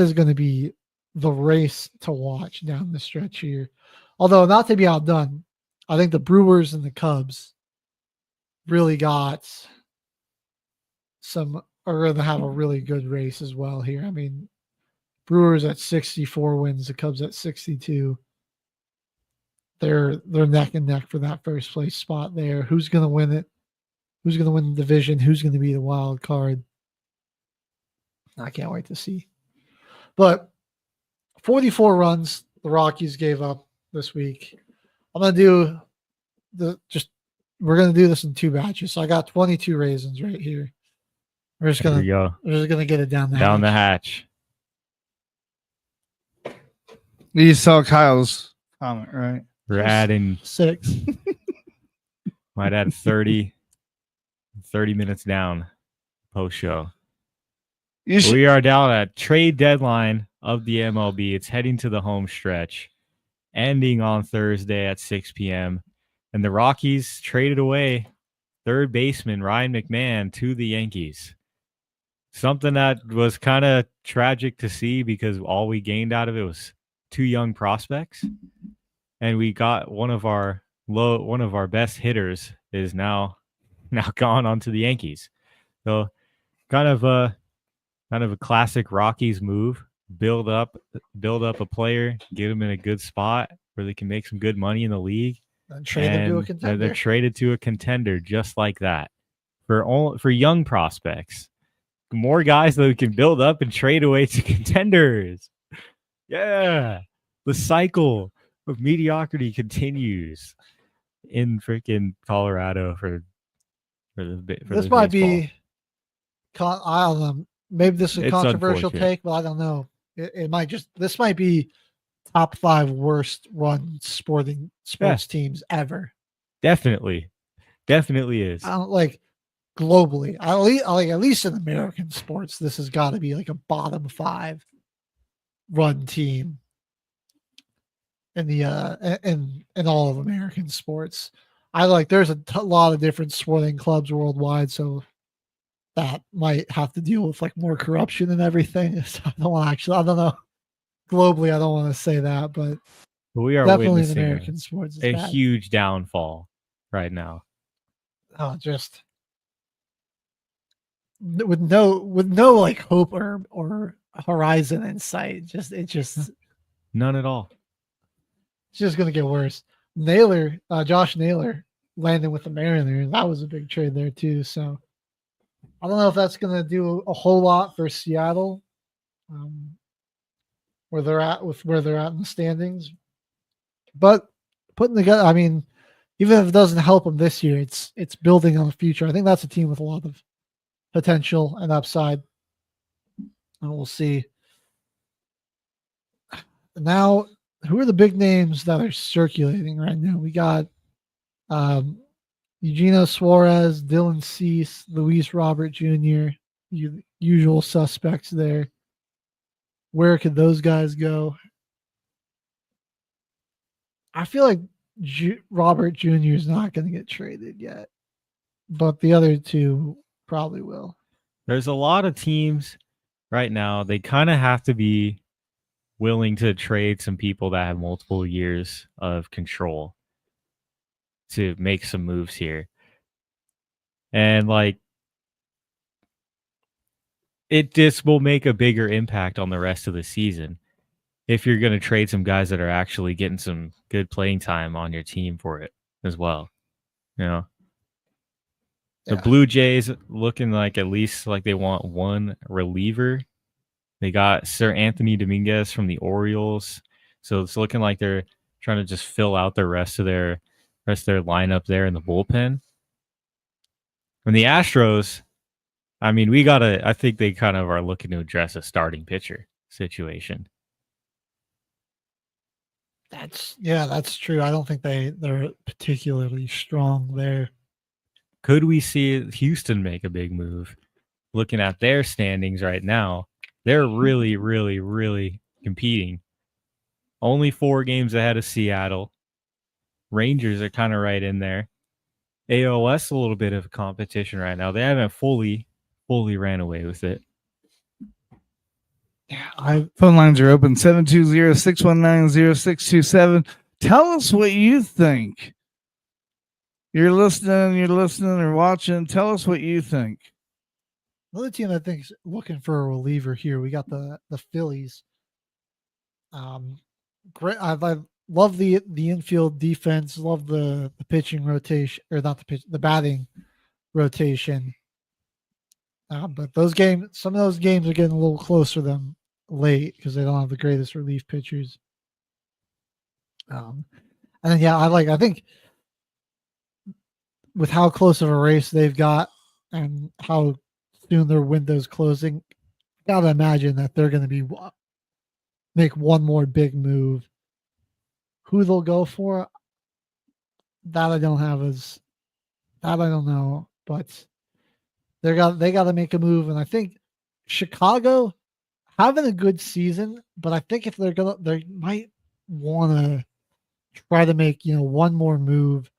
is going to be the race to watch down the stretch here. Although not to be outdone, I think the Brewers and the Cubs really are going to have a really good race as well here. I mean, Brewers at 64 wins, the Cubs at 62. They're neck and neck for that first place spot there. Who's going to win it? Who's going to win the division? Who's going to be the wild card? I can't wait to see. But 44 runs the Rockies gave up this week. We're going to do this in 2 batches. So I got 22 raisins right here. We're just going to get it down the hatch. You saw Kyle's comment, right? We're adding 6. Might add 30 minutes down post show. We are down at trade deadline of the MLB. It's heading to the home stretch, ending on Thursday at 6 p.m. And the Rockies traded away third baseman Ryan McMahon to the Yankees. Something that was kind of tragic to see because all we gained out of it was 2 young prospects. And we got one of our best hitters is now gone onto the Yankees. So kind of a classic Rockies move. Build up a player, get him in a good spot where they can make some good money in the league. And trade him to a contender. They're traded to a contender just like that. For young prospects. More guys that we can build up and trade away to contenders. Yeah. The cycle of mediocrity continues in freaking Colorado for this might be, I don't know, maybe this is a controversial take, but I don't know. This might be top 5 worst run sports teams ever. Definitely is. I don't like globally. At least in American sports, this has got to be like a bottom 5 run team in the in all of American sports. There's a lot of different sporting clubs worldwide, so that might have to deal with like more corruption and everything. So I don't know. Globally, I don't want to say that, but we are definitely in witnessing American sports. A huge downfall right now. Oh, just with no like hope or horizon in sight. Just none at all. It's just gonna get worse. Josh Naylor landing with the Mariners. That was a big trade there too. So I don't know if that's gonna do a whole lot for Seattle, where they're at in the standings. But putting together, I mean, even if it doesn't help them this year, it's building on the future. I think that's a team with a lot of potential and upside, and we'll see. Now, who are the big names that are circulating right now? We got Eugenio Suarez, Dylan Cease, Luis Robert Jr., usual suspects there. Where could those guys go? I feel like Robert Jr. is not going to get traded yet, but the other 2 probably will. There's a lot of teams right now. They kind of have to be willing to trade some people that have multiple years of control to make some moves here. And it just will make a bigger impact on the rest of the season if you're going to trade some guys that are actually getting some good playing time on your team for it as well. The Blue Jays looking like at least like they want one reliever. They got Sir Anthony Dominguez from the Orioles. So it's looking like they're trying to just fill out the rest of their lineup there in the bullpen. And the Astros, I mean, I think they kind of are looking to address a starting pitcher situation. That's true. I don't think they're particularly strong there. Could we see Houston make a big move? Looking at their standings right now, they're really, really, really competing. Only 4 games ahead of Seattle. Rangers are kind of right in there. AOS, a little bit of competition right now. They haven't fully ran away with it. Yeah, phone lines are open 720-619-0627. Tell us what you think. You're listening or watching. Tell us what you think. Another team I think is looking for a reliever here. We got the Phillies. Great. I love the infield defense. Love the pitching rotation, or not the batting rotation. But some of those games are getting a little closer to them late because they don't have the greatest relief pitchers. And then I think with how close of a race they've got and how soon their window's closing, gotta imagine that they're going to make one more big move. Who they'll go for, that I don't know, but they got to make a move, and I think Chicago having a good season, but I think if they might want to try to make one more move.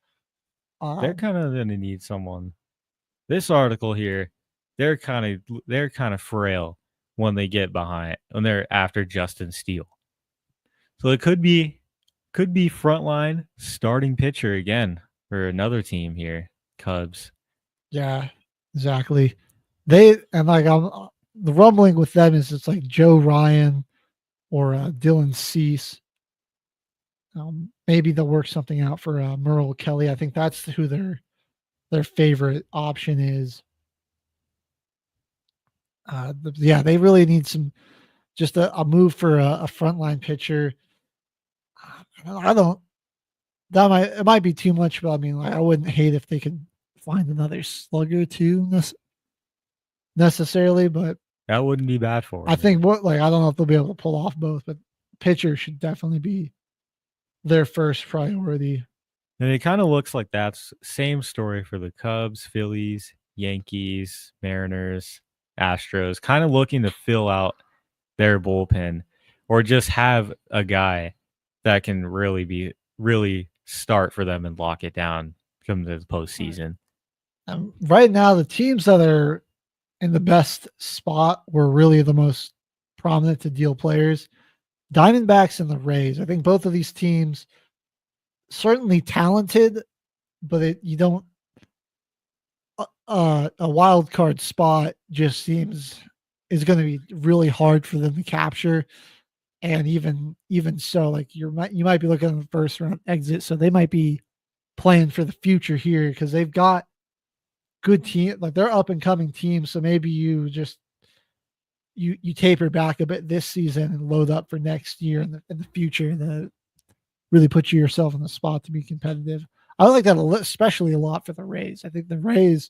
They're kind of going to need someone. This article here, they're kind of frail when they get behind, when they're after Justin Steele. So it could be frontline starting pitcher again for another team here, Cubs. Yeah, exactly. The rumbling with them is it's like Joe Ryan or Dylan Cease. Maybe they'll work something out for Merle Kelly. I think that's who their favorite option is. They really need just a move for a frontline pitcher. It might be too much, but I mean, I wouldn't hate if they could find another slugger too necessarily, but that wouldn't be bad for them. I think I don't know if they'll be able to pull off both, but pitcher should definitely be their first priority. And it kind of looks like that's same story for the Cubs, Phillies, Yankees, Mariners, Astros, kind of looking to fill out their bullpen or just have a guy that can really start for them and lock it down come to the postseason. Right now, the teams that are in the best spot were really the most prominent to deal players. Diamondbacks and the Rays. I think both of these teams certainly talented, but you don't. A wild card spot just seems is going to be really hard for them to capture, and even so, like you might be looking at the first round exit, so they might be playing for the future here because they've got good team, like they're up and coming teams. So maybe you just you taper back a bit this season and load up for next year in the future to really put yourself in the spot to be competitive. I like that especially a lot for the Rays. I think the Rays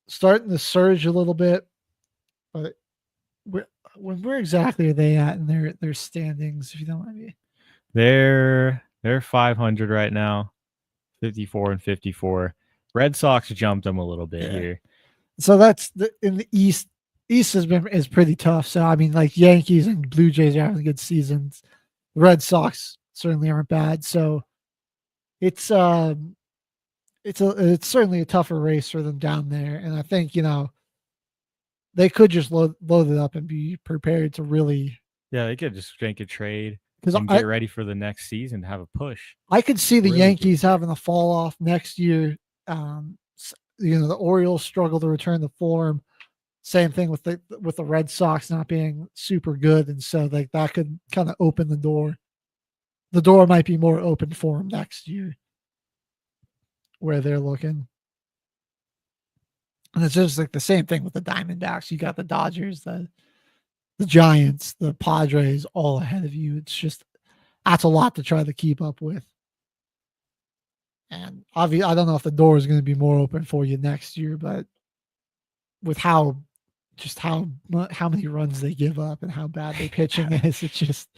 starting to surge a little bit, but where exactly are they at in their standings? If you don't mind me, they're 500 right now, 54 and 54. Red Sox jumped them a little bit here. So that's in the East. East is pretty tough. So I mean, like Yankees and Blue Jays are having good seasons. The Red Sox certainly aren't bad. So it's certainly a tougher race for them down there. And I think they could just load it up and be prepared to really. Yeah, they could just make a trade and get ready for the next season to have a push. I could see the Yankees having a fall off next year. The Orioles struggle to return to form. Same thing with the Red Sox not being super good, and so like that could kind of open the door. The door might be more open for them next year, where they're looking. And it's just like the same thing with the Diamondbacks. You got the Dodgers, the Giants, the Padres all ahead of you. It's just that's a lot to try to keep up with. And obviously, I don't know if the door is going to be more open for you next year, but with how many runs they give up and how bad their pitching is, it's just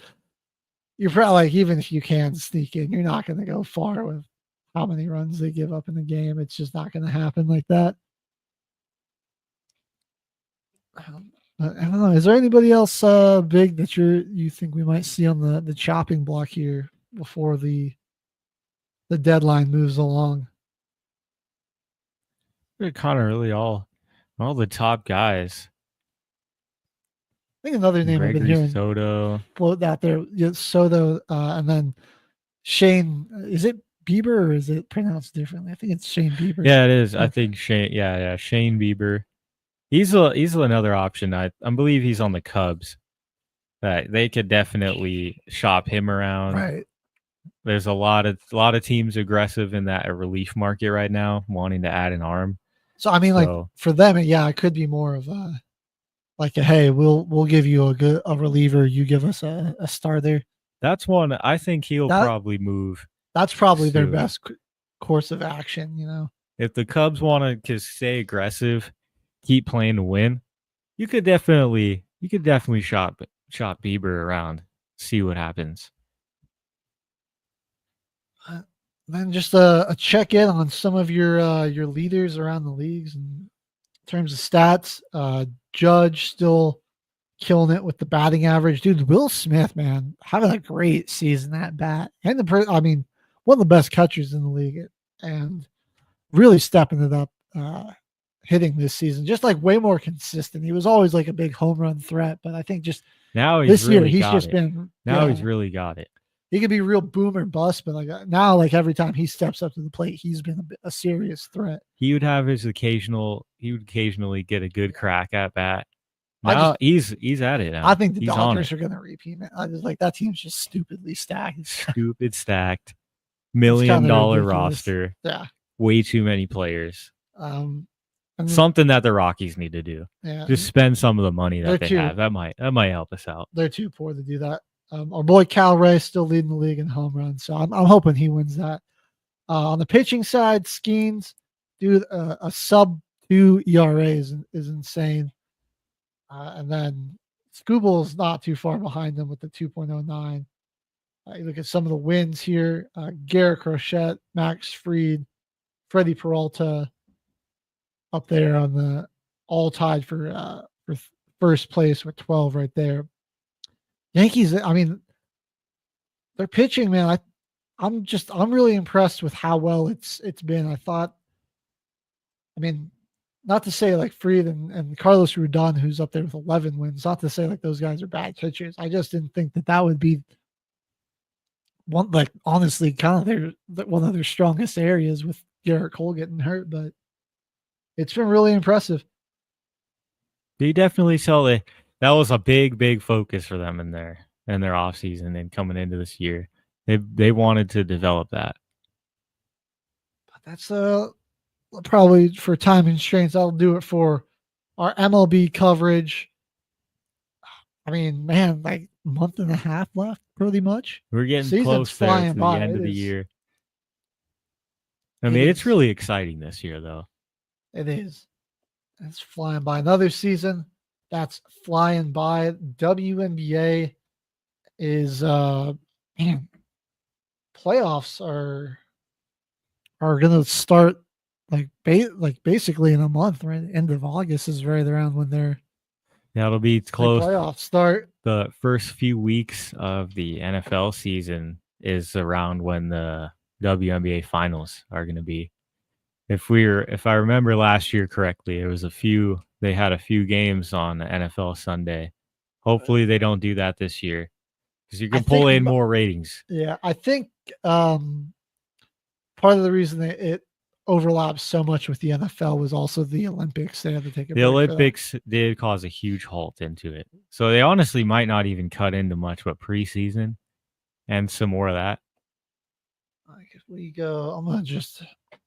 you're probably like, even if you can sneak in, you're not going to go far with how many runs they give up in the game. It's just not going to happen like that. But I don't know. Is there anybody else big that you think we might see on the chopping block here before the deadline moves along? They're kind of really all the top guys. I think another name I've been Gregory hearing Soto. float out there. Soto, and then Shane. Is it Bieber or is it pronounced differently? I think it's Shane Bieber. Yeah, it is. Okay. I think Shane. Yeah, Shane Bieber. He's another option. I believe he's on the Cubs. That they could definitely shop him around. Right. There's a lot of teams aggressive in that relief market right now, wanting to add an arm. So I mean, like for them, it could be more of a hey, we'll give you a reliever, you give us a starter. That's one I think he'll probably move. That's probably their best course of action. If the Cubs want to stay aggressive, keep playing to win, you could definitely shop Bieber around, see what happens. Then just a check in on some of your leaders around the leagues in terms of stats. Judge still killing it with the batting average, dude. Will Smith, man, having a great season at bat, and one of the best catchers in the league, and really stepping it up, hitting this season, just like way more consistent. He was always like a big home run threat, but I think just now he's really got it. He could be real boom or bust, but now, every time he steps up to the plate, he's been a serious threat. He would occasionally get a good crack at bat. Now he's at it now. I think the Dodgers are going to repeat it. I just that team's just stupidly stacked. Stupid stacked. $1 million roster. Yeah. Way too many players. Something that the Rockies need to do. Yeah. Just spend some of the money that they have. That might help us out. They're too poor to do that. Our boy Cal Ray still leading the league in home runs, so I'm hoping he wins that. On the pitching side, Skeens, dude, a sub-2 ERA is insane. And then Scooble's not too far behind them with the 2.09. You look at some of the wins here. Garrett Crochet, Max Fried, Freddie Peralta up there on the all tied for first place with 12 right there. Yankees, they're pitching, man. I'm really impressed with how well it's been. I thought, not to say Fried and Carlos Rodon, who's up there with 11 wins, not to say those guys are bad pitchers. I just didn't think that would be one, honestly, kind of one of their strongest areas with Garrett Cole getting hurt, but it's been really impressive. They definitely that was a big focus for them in their offseason and coming into this year. They wanted to develop that. But that's probably for time constraints. I'll do it for our MLB coverage. Man, month and a half left, pretty much. We're getting close there to the end of the year. It's really exciting this year, though. It is. It's flying by. Another season that's flying by. WNBA is playoffs are going to start basically in a month, right? End of August is right around when it'll be close. Playoffs start. The first few weeks of the NFL season is around when the WNBA finals are going to be. If I remember last year correctly, they had a few games on NFL Sunday. Hopefully they don't do that this year because you can pull in more ratings. Yeah, I think part of the reason that it overlaps so much with the NFL was also the Olympics. They had to take a break. The Olympics did cause a huge halt into it. So they honestly might not even cut into much but preseason and some more of that. If we go, I'm going to just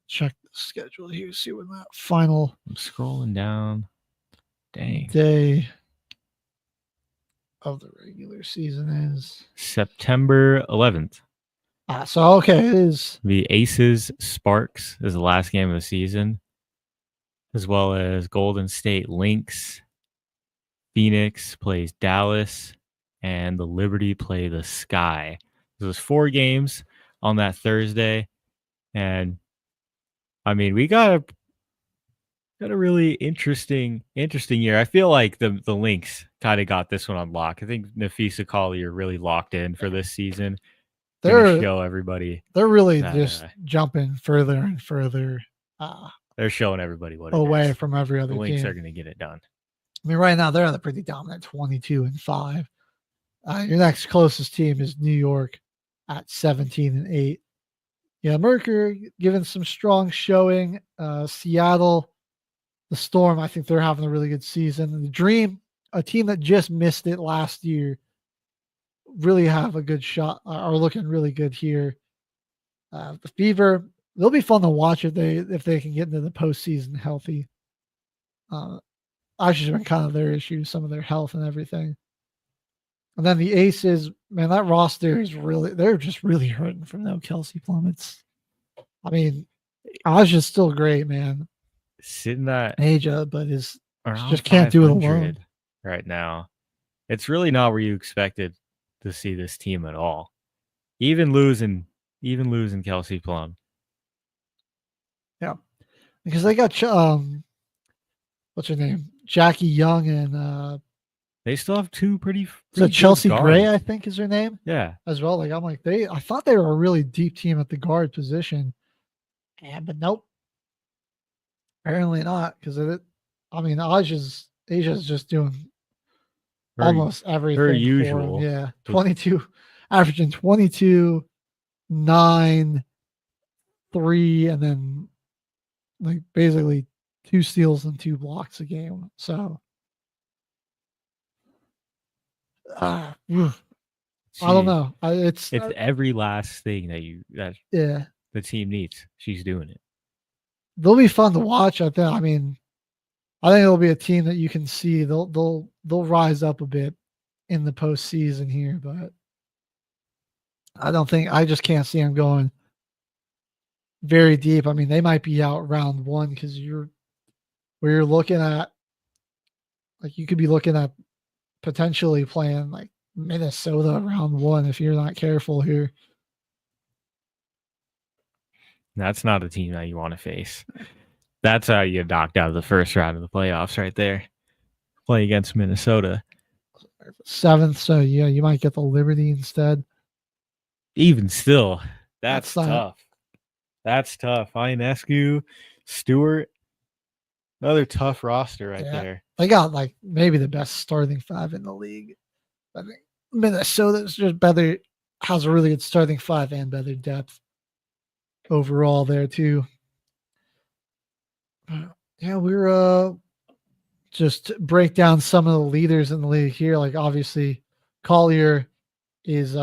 check the schedule here, see when that final I'm scrolling down. Dang. Day of the regular season is September 11th. So okay, it is the Aces Sparks is the last game of the season, as well as Golden State Lynx. Phoenix plays Dallas, and the Liberty play the Sky. There's 4 games on that Thursday, and we got a really interesting year. I feel like the Lynx kind of got this one on lock. I think Nafisa Collier really locked in for this season. They're show everybody. They're really just jumping further and further. They're showing everybody what away it is. from every other the Lynx team. are going to get it done. I mean, right now they're on a pretty dominant 22-5. Your next closest team is New York at 17-8. Yeah, Mercer giving some strong showing. Seattle, the Storm, I think they're having a really good season. The Dream, a team that just missed it last year, really have a good shot, are looking really good here. The Fever, they'll be fun to watch if they can get into the postseason healthy. That's just been kind of their issue, some of their health and everything. And then the Aces, man, that roster is they're just really hurting from no Kelsey Plum. I mean, Aja's still great, man. Sitting that Aja, but just 500 can't do it alone right now. It's really not where you expected to see this team at all. Even losing Kelsey Plum. Yeah, because they got what's her name, Jackie Young, and they still have two pretty so Chelsea guards. Gray, I think is her name. Yeah, as well. Like I'm like I thought they were a really deep team at the guard position, but nope. Apparently not, because I mean, Aja's just doing almost everything. Her usual, for him. Yeah, 22, averaging 22, 9, 3, and then like basically 2 steals and 2 blocks a game. So, I don't know. It's every last thing that the team needs. She's doing it. They'll be fun to watch. I think it'll be a team that you can see. They'll rise up a bit in the postseason here, but I just can't see them going very deep. I mean, they might be out round 1 because you're looking at, like, you could be looking at potentially playing like Minnesota round 1 if you're not careful here. That's not a team that you want to face. That's how you knocked out of the first round of the playoffs right there. Play against Minnesota. 7th, so yeah, you might get the Liberty instead. Even still, that's tough. That's tough. Ionescu, Stewart, another tough roster right there. They got like maybe the best starting 5 in the league. I think Minnesota's just better, has a really good starting 5 and better depth overall there too. Yeah, we're just break down some of the leaders in the league here. Like obviously Collier is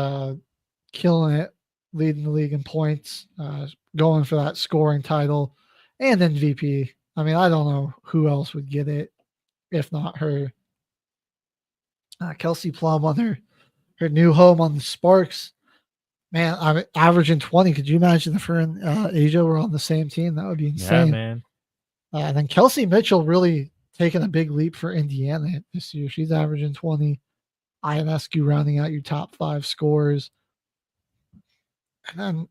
killing it, leading the league in points, going for that scoring title and MVP. I mean, I don't know who else would get it if not her. Kelsey Plum on her new home on the Sparks. Man, I'm averaging 20. Could you imagine if her and Aja were on the same team? That would be insane. Yeah, man. And then Kelsey Mitchell really taking a big leap for Indiana this year. She's averaging 20. Ionescu rounding out your top 5 scorers. And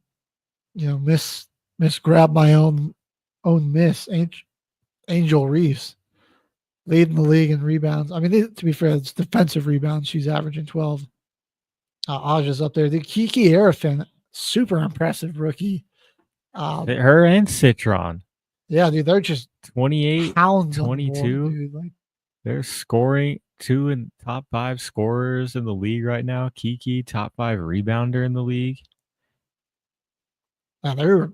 then, miss grab my own miss, Angel Reeves, leading the league in rebounds. I mean, to be fair, it's defensive rebounds. She's averaging 12. Aja's up there. The Kiki Arafin, super impressive rookie. Her and Citron. Yeah, dude, they're just 28, pounds 22. Dude. Like, they're scoring 2 and top 5 scorers in the league right now. Kiki, top 5 rebounder in the league. They're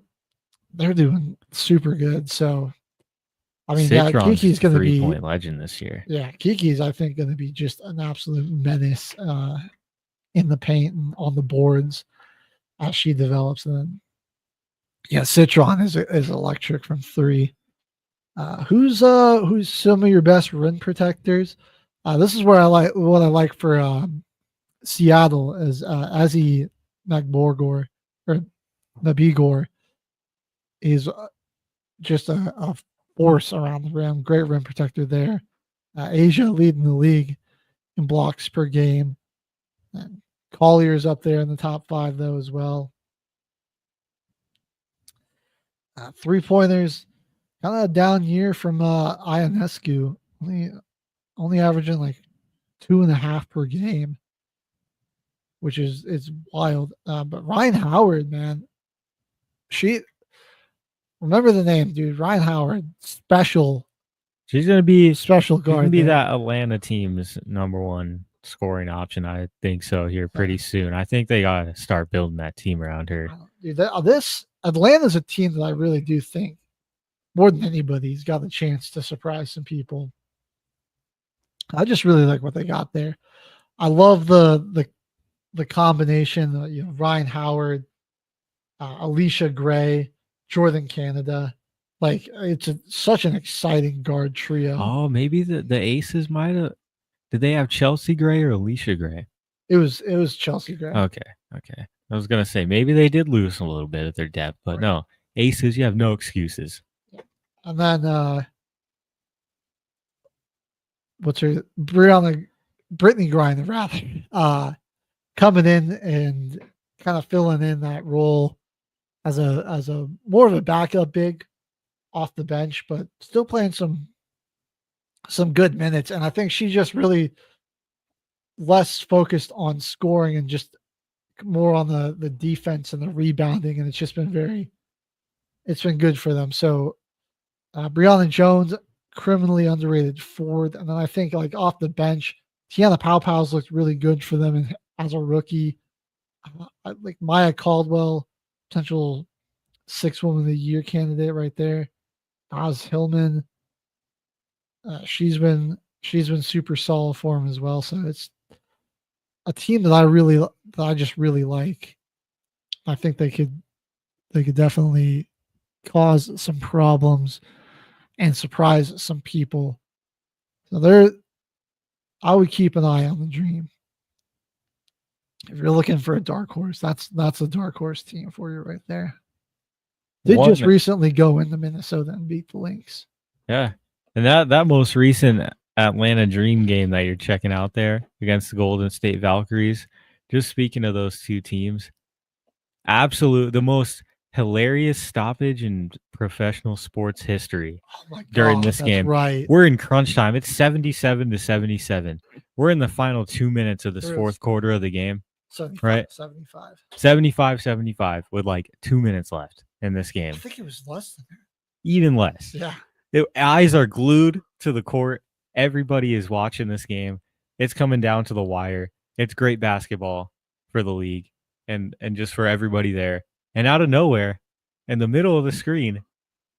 doing super good. So, I mean, Kiki's going to be 3-point legend this year. Yeah, Kiki's I think going to be just an absolute menace in the paint and on the boards as she develops. And then, yeah, Citron is electric from 3. Who's some of your best rim protectors? This is where I like for Seattle is Azzy Nagborgor or Nabigor is just a force around the rim. Great rim protector there. Asia leading the league in blocks per game. And Collier's up there in the top 5 though as well. 3-pointers, kind of a down year from Ionescu. Only averaging like 2.5 per game, which is wild. But Ryan Howard, man, remember the name, dude. Ryan Howard, special She's gonna be special guard. Gonna be there. that Atlanta team's number one scoring option. I think so here pretty soon. I think they gotta start building that team around her. Dude, this Atlanta's a team that I really do think more than anybody's got the chance to surprise some people. I just really like what they got there. I love the combination. Ryan Howard, Alicia Gray, Jordan Canada. Like it's such an exciting guard trio. Oh, maybe the Aces might have. Did they have Chelsea Gray or Alicia Gray? It was Chelsea Gray. Okay. I was gonna say maybe they did lose a little bit of their depth, but no, Aces, you have no excuses. And then what's her Brittany Griner rather coming in and kind of filling in that role as a more of a backup big off the bench, but still playing some good minutes. And I think she's just really less focused on scoring and just more on the defense and the rebounding. And it's been good for them. So Breonna Jones, criminally underrated forward. And then I think like off the bench, Tiana Paupau's looked really good for them as a rookie. Like Maya Caldwell, potential 6th Woman of the Year candidate right there. Oz Hillman, she's been super solid for him as well. So it's a team that I just really like. I think they could definitely cause some problems and surprise some people. So I would keep an eye on the Dream. If you're looking for a dark horse, that's a dark horse team for you right there. Did just recently go into Minnesota and beat the Lynx. Yeah. And that most recent Atlanta Dream game that you're checking out there against the Golden State Valkyries, just speaking of those two teams, the most hilarious stoppage in professional sports history during this game. Right. We're in crunch time. It's 77-77. We're in the final 2 minutes of this fourth quarter of the game. 75, right? 75 with like 2 minutes left in this game. I think it was less than that. Even less. Yeah. Eyes are glued to the court. Everybody is watching this game. It's coming down to the wire. It's great basketball for the league and just for everybody there. And out of nowhere, in the middle of the screen,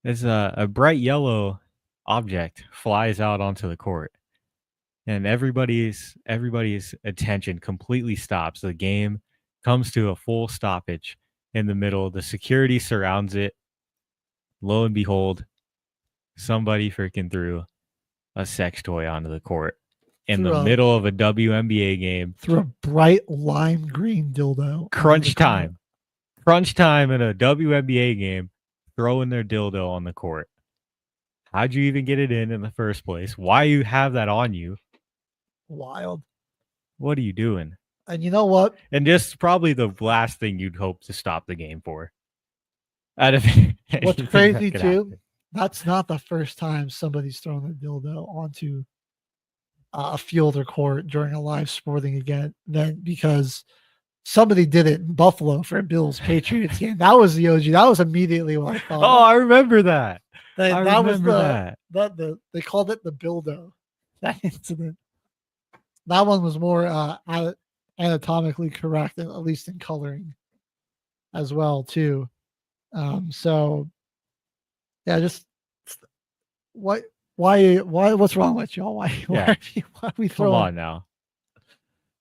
is a bright yellow object flies out onto the court. And everybody's attention completely stops. The game comes to a full stoppage in the middle. The security surrounds it. Lo and behold, somebody freaking threw a sex toy onto the court in the middle of a WNBA game. Through a bright lime green dildo. Crunch time in a WNBA game, throwing their dildo on the court. How'd you even get it in the first place? Why you have that on you? Wild. What are you doing? And you know what? And just probably the last thing you'd hope to stop the game for. What's crazy too, that's not the first time somebody's thrown a dildo onto a field or court during a live sporting event, because somebody did it in Buffalo for a Bills Patriots game. That was the OG. That was immediately what I thought. Oh, I remember that. They called it the Bildo. That incident. That one was more anatomically correct, at least in coloring as well too. So yeah, just why what's wrong with y'all? Why are we throwing? Come on now.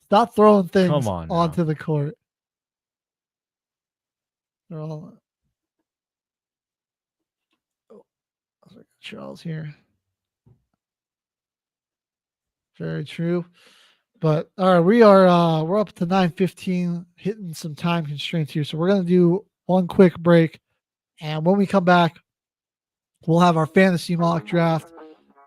Stop throwing things onto the court. They're all Charles here. Very true. But all right, we're up to 9:15, hitting some time constraints here. So we're gonna do one quick break. And when we come back, we'll have our fantasy mock draft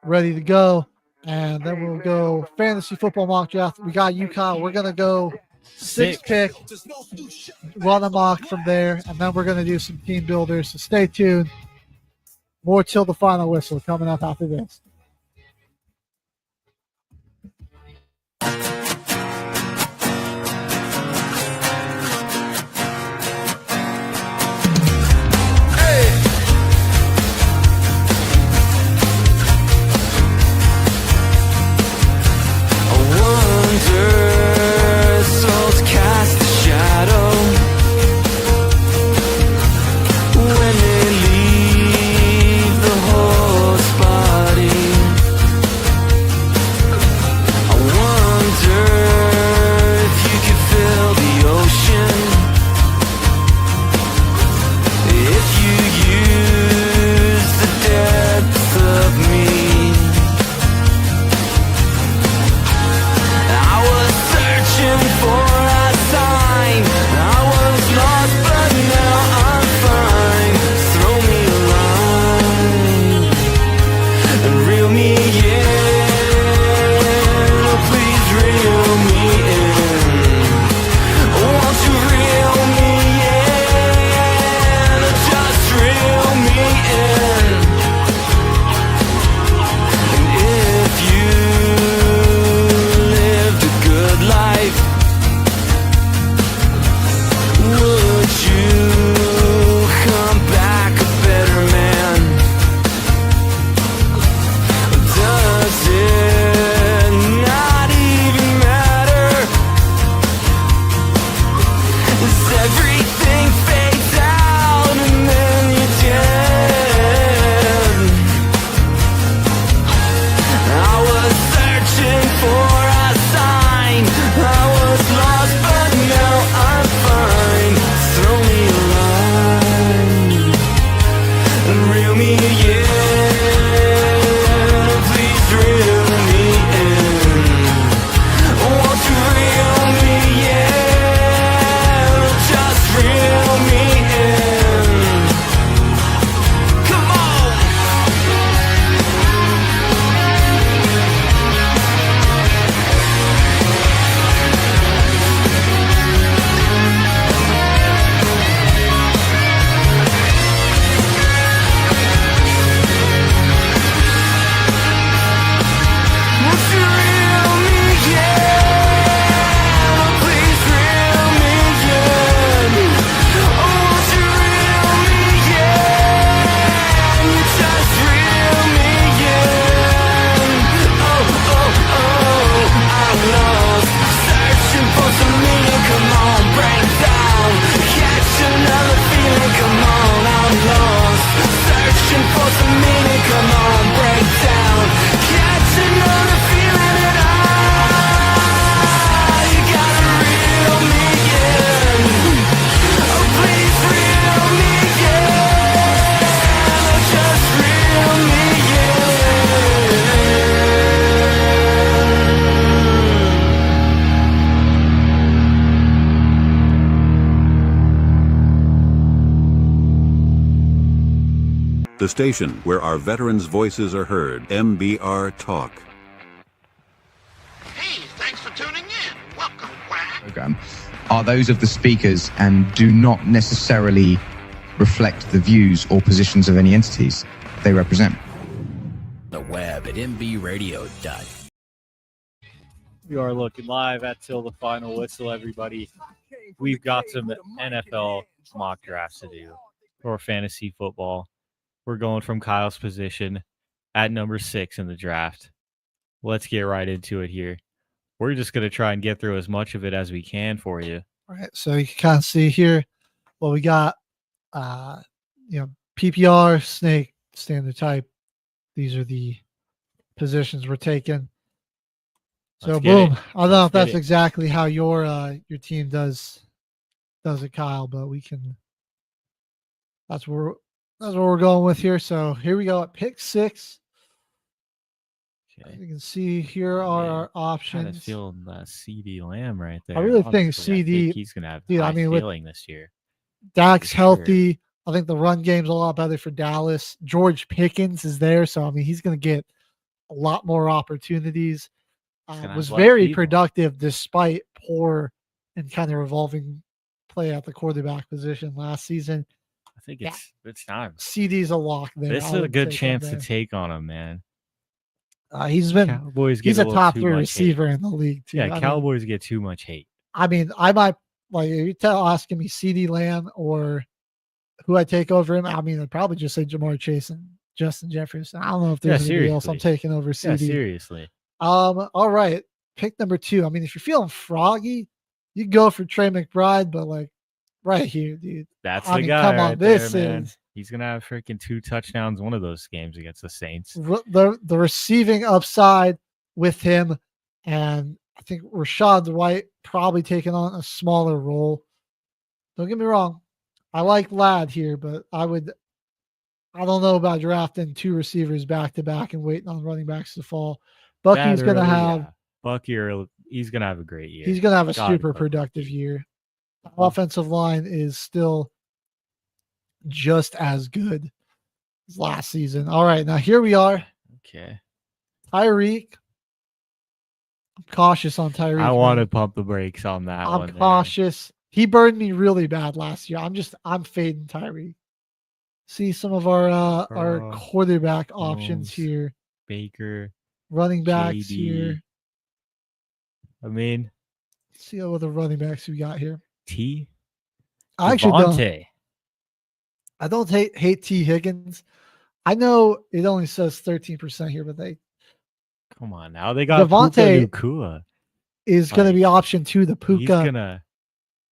ready to go. And then we'll go fantasy football mock draft. We got UConn. We're going to go 6th pick, run a mock from there. And then we're going to do some team builders. So stay tuned. More till the final whistle coming up after this. the station where our veterans' voices are heard. MBR Talk. Hey, thanks for tuning in. Welcome, Quack. Program are those of the speakers and do not necessarily reflect the views or positions of any entities they represent. The web at nbradio.u. We are looking live at Till the Final Whistle, everybody. We've got some NFL mock drafts to do for fantasy football. We're going from Kyle's position at number 6 in the draft. Let's get right into it here. We're just going to try and get through as much of it as we can for you. All right, so you can kind of see here what we got. PPR, snake, standard type. These are the positions we're taking. So boom. I don't know if that's exactly how your team does it, Kyle, but we can. That's what we're going with here. So here we go at pick 6. Okay. As you can see, here are our options. Kind of feeling CD Lamb right there. I really Honestly, think CD. I think he's gonna have high feeling this year. Dak's healthy. I think the run game's a lot better for Dallas. George Pickens is there, so I mean he's going to get a lot more opportunities. Was very productive despite poor and kind of revolving play at the quarterback position last season. I think it's time. CD's a lock there. This is a good chance to take on him, man. He's a top 3 receiver in the league too. Yeah, Cowboys get too much hate. I mean, I might like if you're asking me CD Lamb or who I take over him. I mean, I'd probably just say Jamar Chase and Justin Jefferson. I don't know if there's anybody else I'm taking over CD. Yeah, seriously. All right. Pick number 2. I mean, if you're feeling froggy, you go for Trey McBride, but like right here, dude. That's the guy. Come on, this is he's gonna have freaking 2 touchdowns one of those games against the Saints. The receiving upside with him, and I think Rashad White probably taking on a smaller role. Don't get me wrong. I like Ladd here, but I don't know about drafting 2 receivers back to back and waiting on running backs to fall. Bucky's going to have he's going to have a great year. He's going to have a super productive year. The offensive line is still just as good as last season. All right, now here we are. Okay. Tyreek. I'm cautious on Tyreek. I want to pump the brakes on that one. I'm cautious. He burned me really bad last year. I'm fading Tyreek. See some of our quarterback options here. Baker. Running backs JD. Here. I mean, let's see what the running backs we got here. I actually don't hate T. Higgins. I know it only says 13% here, but come on now. They got Devontae Puka is going to be option 2. The Puka.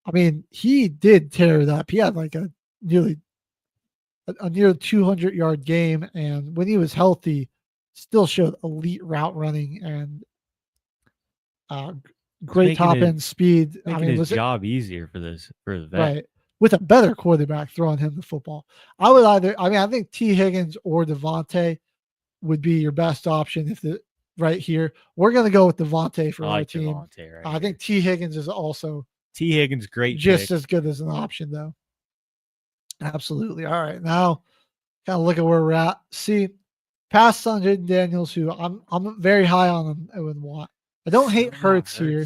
I mean, he did tear it up. He had like a near 200-yard game, and when he was healthy, still showed elite route running and great top end speed. Making his job easier for the vet. Right, with a better quarterback throwing him the football. I think T. Higgins or Devontae would be your best option right here. We're going to go with Devontae for our team. I think T. Higgins is also. T. Higgins, great. Just as good as an option, though. Absolutely. All right. Now, kind of look at where we're at. See, past on Jaden Daniels, who I'm very high on him. I would want. I don't hate Hurts here.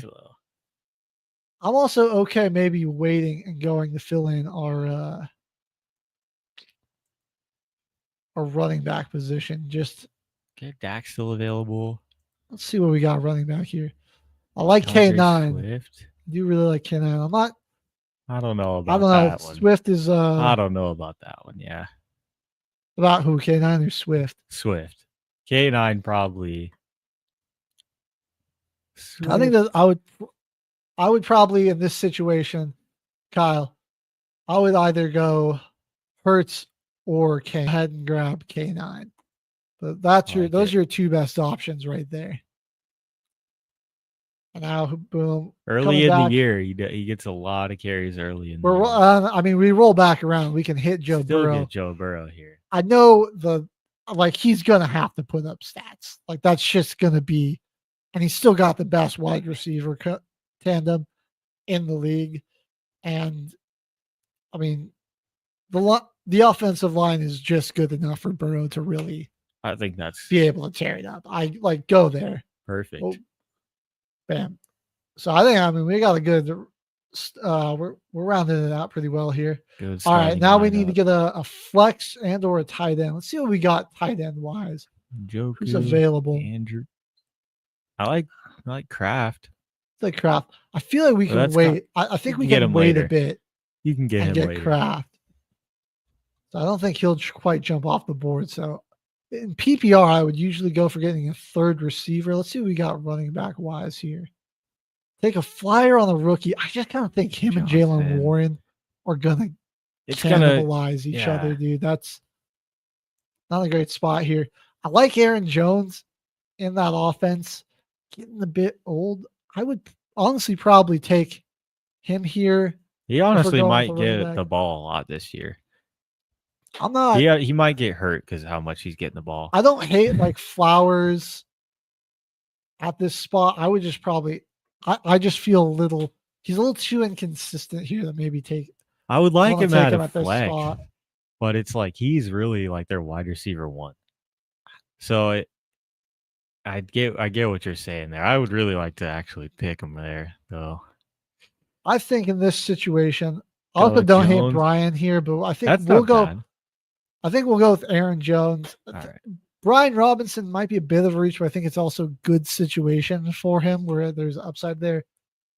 I'm also okay maybe waiting and going to fill in our running back position. Just get Dak still available. Let's see what we got running back here. I like K9. Swift. I do really like K9. I don't know about that one. Swift is I don't know about that one. Yeah. About who? K9 or Swift? Swift. K9 probably. Swift. I think that I would probably in this situation, Kyle, I would either go Hurts or K. Head and grab K9. But those are your 2 best options right there. And now, boom. Early in the year, he gets a lot of carries early in the year. I mean, we roll back around. We can hit Joe Burrow. Get Joe Burrow here. I know he's going to have to put up stats. Like, that's just going to be, and he's still got the best wide receiver tandem in the league. And, I mean, the the offensive line is just good enough for Burrow to really I think that's be able to tear it up. I like go there. perfect. Oh, bam. So I mean, we got a good. We're rounding it out pretty well here. Good All right, starting now we need to lineup. get a flex and or a tight end. Let's see what we got tight end wise. Joku, Who's available? Andrew. I like Kraft. It's like Kraft. I feel like we Well, can that's wait. I think we get can him wait a later. bit You can get and him get later. Kraft. So I don't think he'll quite jump off the board. So in PPR, I would usually go for getting a third receiver. Let's see what we got running back wise here. Take a flyer on the rookie. I just kind of think him and Jalen Johnson. Warren are gonna It's gonna cannibalize each other, dude. That's not a great spot here. I like Aaron Jones in that offense. Getting a bit old. I would honestly probably take him here. He honestly going might with the running get back. the ball a lot this year. I'm not. He might get hurt because how much he's getting the ball. I don't hate like Flowers at this spot. I would just probably. I just feel a little. He's a little too inconsistent here to maybe take. I would like him at a this flex, spot. but it's like he's really like their wide receiver one. So I get what you're saying there. I would really like to actually pick him there, though. I think in this situation, I Go also don't hate Jones. Brian here, but I think That's we'll not go. bad. I think we'll go with Aaron Jones. All right. Brian Robinson might be a bit of a reach, but I think it's also a good situation for him where there's upside there.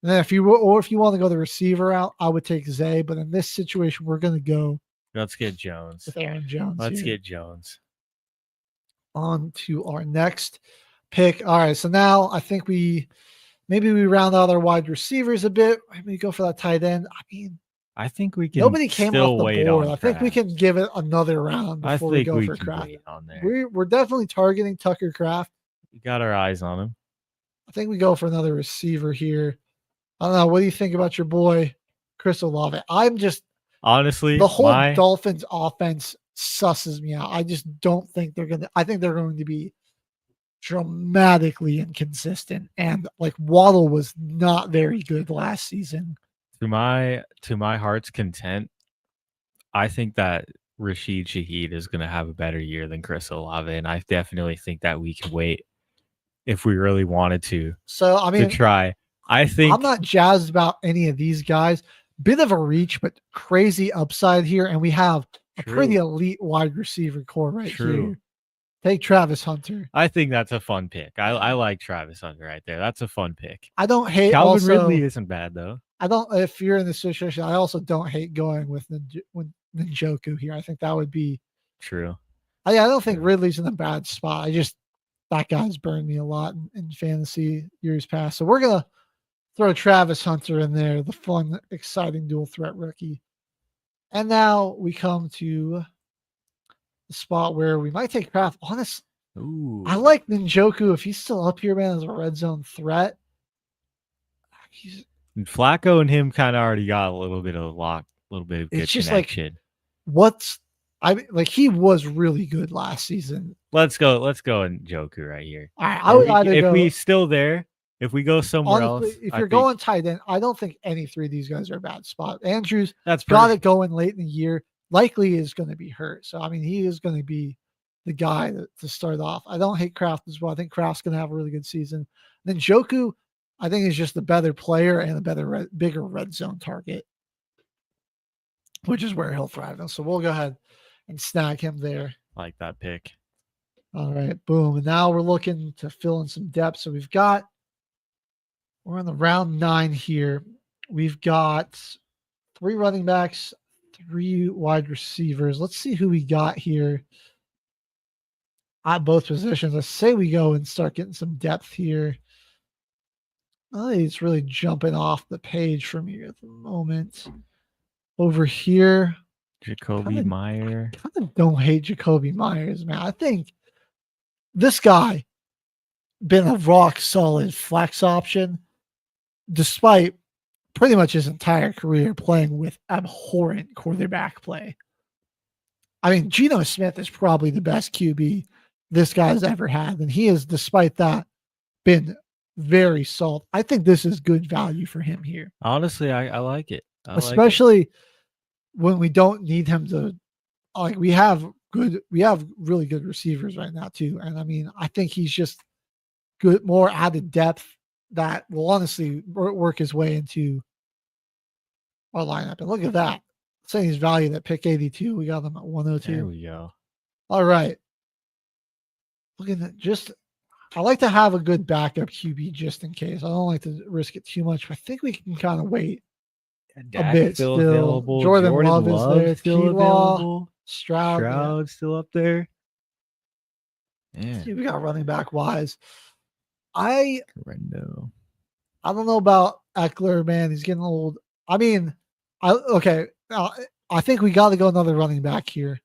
And then if you want to go the receiver out, I would take Zay. But in this situation, we're going to go Let's get Jones. with Aaron Jones. Let's here. get Jones. On to our next pick. All right, so now I think maybe we round out our wide receivers a bit. Maybe go for that tight end. I mean, I think we can. nobody came still off the wait board. on I think we Kraft. can give it another round I before we think go we for can Kraft. wait on there. We're definitely targeting Tucker Kraft. We got our eyes on him. I think we go for another receiver here. I don't know. What do you think about your boy, Chris Olave? I'm just Honestly, the whole Dolphins offense susses me out. I just don't think I think they're going to be dramatically inconsistent. And like Waddle was not very good last season. to my heart's content, I think that Rashid Shaheed is going to have a better year than Chris Olave, and I definitely think that we can wait if we really wanted to. So I mean, to try. I think I'm not jazzed about any of these guys. Bit of a reach, but crazy upside here, and we have a pretty elite wide receiver core right here. Take Travis Hunter. I think that's a fun pick. I like Travis Hunter right there. That's a fun pick. I don't hate Calvin Ridley isn't bad though. I don't. If you're in this situation, I also don't hate going with Njoku here. I think that would be true. I don't think Ridley's in a bad spot. That guy's burned me a lot in fantasy years past. So we're gonna throw Travis Hunter in there, the fun, exciting dual threat rookie. And now we come to the spot where we might take Kraft. Honestly, I like Njoku if he's still up here, man, as a red zone threat. And Flacco and him kind of already got a little bit of good it's just connection. He was really good last season. Let's go Njoku right here. All right, I would either if go, we still there, if we go somewhere else. If you're going tight end, I don't think any three of these guys are a bad spot. Andrews that's got it going late in the year. Likely is going to be hurt. So I mean, he is going to be the guy to start off. I don't hate Kraft as well. I think Kraft's going to have a really good season. Then Njoku, I think, is just a better player and a bigger red zone target, which is where he'll thrive. So we'll go ahead and snag him there. I like that pick. All right, boom. And now we're looking to fill in some depth. So we're on the round 9 here. We've got 3 running backs, 3 wide receivers. Let's see who we got here at both positions. Let's say we go and start getting some depth here. It's really jumping off the page for me at the moment. Over here, Jacoby Meyer. I kind of don't hate Jacoby Myers, man. I think this guy been a rock solid flex option despite pretty much his entire career playing with abhorrent quarterback play. I mean, Geno Smith is probably the best QB this guy's ever had, and he has, despite that, been very solid. I think this is good value for him here. Honestly, I like it. Especially when we don't need him to like we have really good receivers right now too. And I mean, I think he's just good, more added depth that will honestly work his way into our lineup. And look at that. Saying his value at pick 82. We got them at 102. There we go. All right. Look at that. I like to have a good backup QB just in case. I don't like to risk it too much. But I think we can kind of wait a bit still. Available. Jordan Love is there. Still available. Stroud still up there. Yeah. We got running back wise. I don't know about Eckler, man. He's getting old. I mean, I think we got to go another running back here.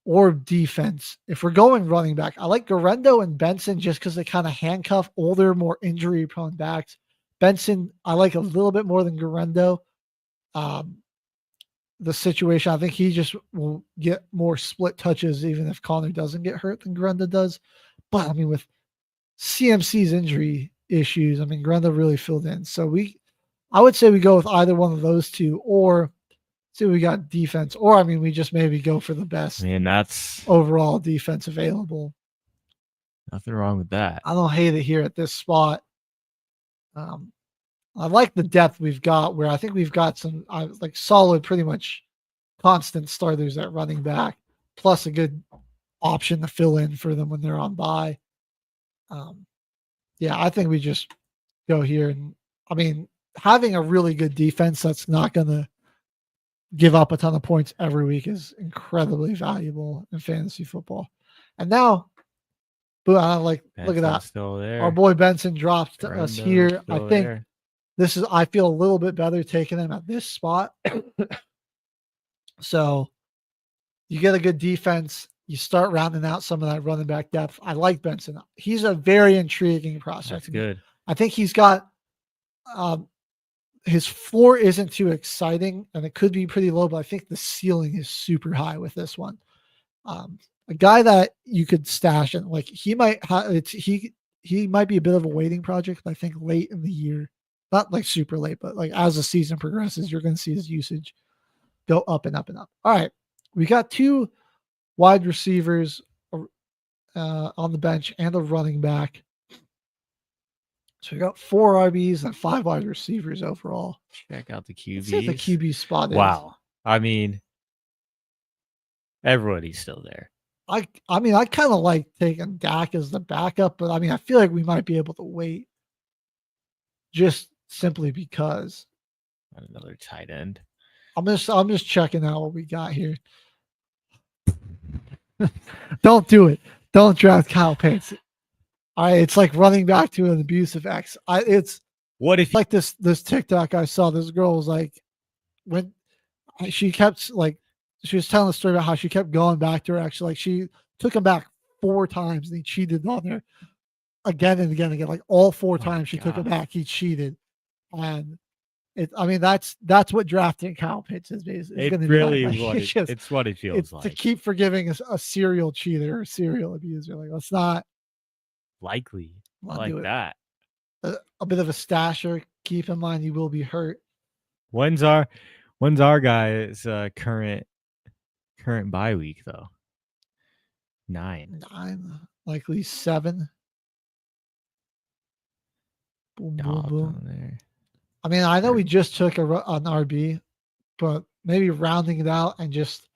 Or defense. If we're going running back, I like Garendo and Benson just because they kind of handcuff older, more injury-prone backs. Benson, I like a little bit more than Garendo. The situation, I think he just will get more split touches even if Connor doesn't get hurt than Garendo does. But I mean, with CMC's injury issues, I mean, Garendo really filled in. So I would say we go with either one of those two, or see we got defense, or I mean, we just maybe go for the best. That's overall defense available. Nothing wrong with that. I don't hate it here at this spot. I like the depth we've got, where I think we've got some like solid, pretty much constant starters at running back, plus a good option to fill in for them when they're on bye. Yeah, I think we just go here, and I mean, having a really good defense that's not going to give up a ton of points every week is incredibly valuable in fantasy football. And now, look at that. Still there. Our boy Benson drops to us here. I think I feel a little bit better taking him at this spot. So you get a good defense. You start rounding out some of that running back depth. I like Benson. He's a very intriguing prospect. That's good. I think he's got his floor isn't too exciting, and it could be pretty low, but I think the ceiling is super high with this one. A guy that you could stash, and like he might be a bit of a waiting project, but I think late in the year, not like super late, but like as the season progresses, you're going to see his usage go up and up and up. All right, we got two wide receivers on the bench and a running back. So we got 4 RBs and 5 wide receivers overall. Check out the QBs. Let's see what the QB spot is. Wow. I mean, everybody's still there. I mean, I kind of like taking Dak as the backup, but I mean, I feel like we might be able to wait just simply because. Another tight end. I'm just checking out what we got here. Don't do it. Don't draft Kyle Pitts. It's like running back to an abusive ex. What if like this TikTok I saw? This girl was like, when she kept like, she was telling a story about how she kept going back to her ex. Like she took him back 4 times and he cheated on her again and again and again. Like all 4 times she took him back, he cheated. And that's what drafting Kyle Pitts is. It's really it's what it feels like. To keep forgiving a serial cheater or serial abuser. Like let's not. Likely like that. A bit of a stasher. Keep in mind you will be hurt. When's our guy's current bye week though? 9, likely 7. Boom, boom, boom. There. I mean, I know we just took an RB, but maybe rounding it out and just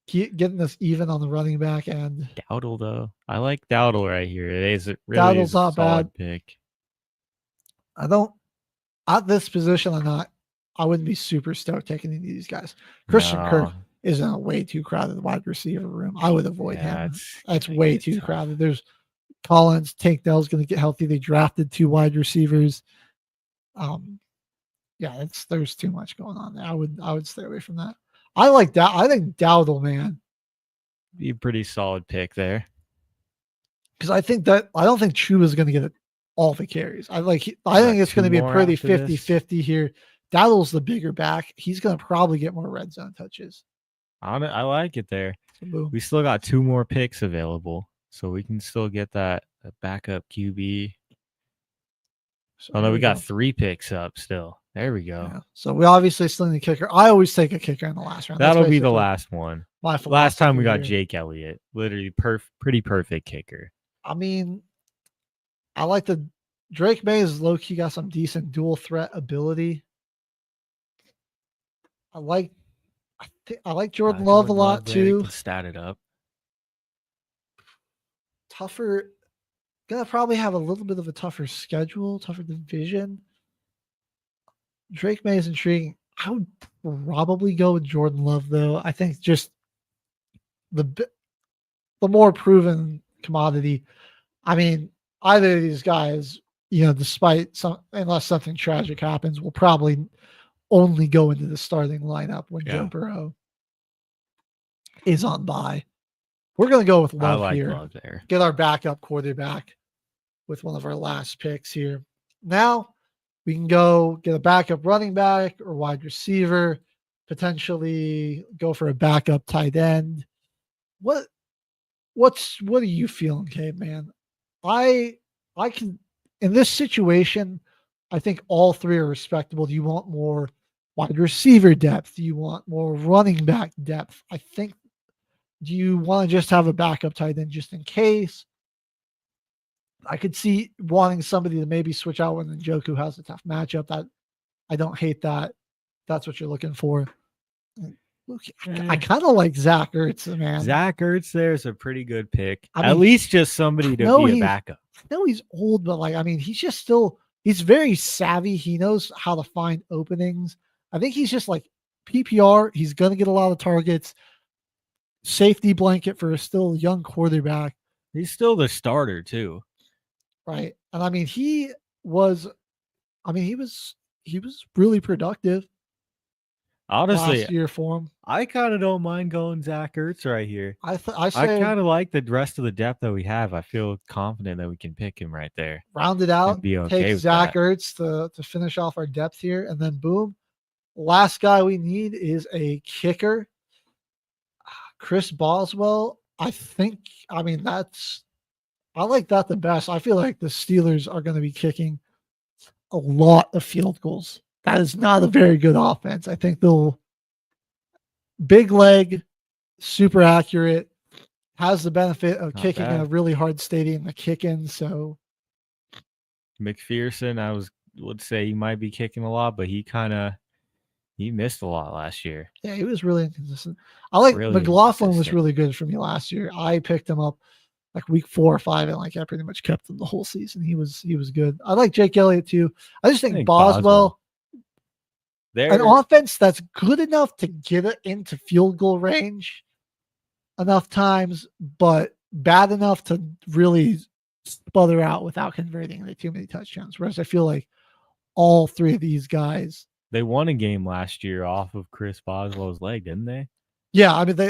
getting us even on the running back end. Dowdle though, I like Dowdle right here. It is really Dowdle's not bad. Pick. I don't at this position. I wouldn't be super stoked taking any of these guys. Christian Kirk is in a way too crowded wide receiver room. I would avoid him. That's way too crowded. There's Collins, Tank Dell's going to get healthy. They drafted 2 wide receivers. There's too much going on there. I would stay away from that. I like that. I think Dowdle, man, be a pretty solid pick there. Because I don't think Chuba is going to get all the carries. I think it's going to be a pretty 50-50 here. Dowdle's the bigger back. He's going to probably get more red zone touches. I like it there. We still got 2 more picks available, so we can still get that backup QB. So we got 3 picks up still. There we go. Yeah. So we obviously still need a kicker. I always take a kicker in the last round. That'll be the last one. My Last time we got here. Jake Elliott. Literally pretty perfect kicker. I mean, I like the Drake May is low-key got some decent dual threat ability. I like Jordan Love a lot too. Stat it up. Tougher, gonna probably have a little bit of a tougher schedule, tougher division. Drake May is intriguing. I would probably go with Jordan Love though. I think just the more proven commodity. I mean, either of these guys, despite unless something tragic happens, will probably only go into the starting lineup when Joe Burrow is on bye. We're going to go with Love here. Love there. Get our backup quarterback with one of our last picks here. Now we can go get a backup running back or wide receiver, potentially go for a backup tight end. What are you feeling, Caveman? I can, in this situation, I think all three are respectable. Do you want more wide receiver depth? Do you want more running back depth? I think, do you want to just have a backup tight end just in case? I could see wanting somebody to maybe switch out when Njoku has a tough matchup. That I don't hate that. That's what you're looking for. Look, I kind of like Zach Ertz, man. Zach Ertz there is a pretty good pick. At least just somebody to be a backup. I know he's old, but he's just still, he's very savvy. He knows how to find openings. I think he's just like PPR. He's going to get a lot of targets. Safety blanket for a still young quarterback. He's still the starter too. Right. And he was really productive. Honestly, last year for him. I kind of don't mind going Zach Ertz right here. I kind of like the rest of the depth that we have. I feel confident that we can pick him right there. Round it out. Be okay take with Zach that. Ertz to finish off our depth here, and then boom. Last guy we need is a kicker. Chris Boswell. I like that the best. I feel like the Steelers are going to be kicking a lot of field goals. That is not a very good offense. I think they'll big leg, super accurate, has the benefit of kicking in a really hard stadium to kick in. So McPherson, would say he might be kicking a lot, but he missed a lot last year. Yeah, he was really inconsistent. I like McLaughlin was really good for me last year. I picked him up like week 4 or 5, and I pretty much kept him the whole season. He was good. I like Jake Elliott too. I just think Boswell. An offense that's good enough to get it into field goal range enough times, but bad enough to really sputter out without converting into too many touchdowns. Whereas I feel like all three of these guys. They won a game last year off of Chris Boswell's leg, didn't they? Yeah, they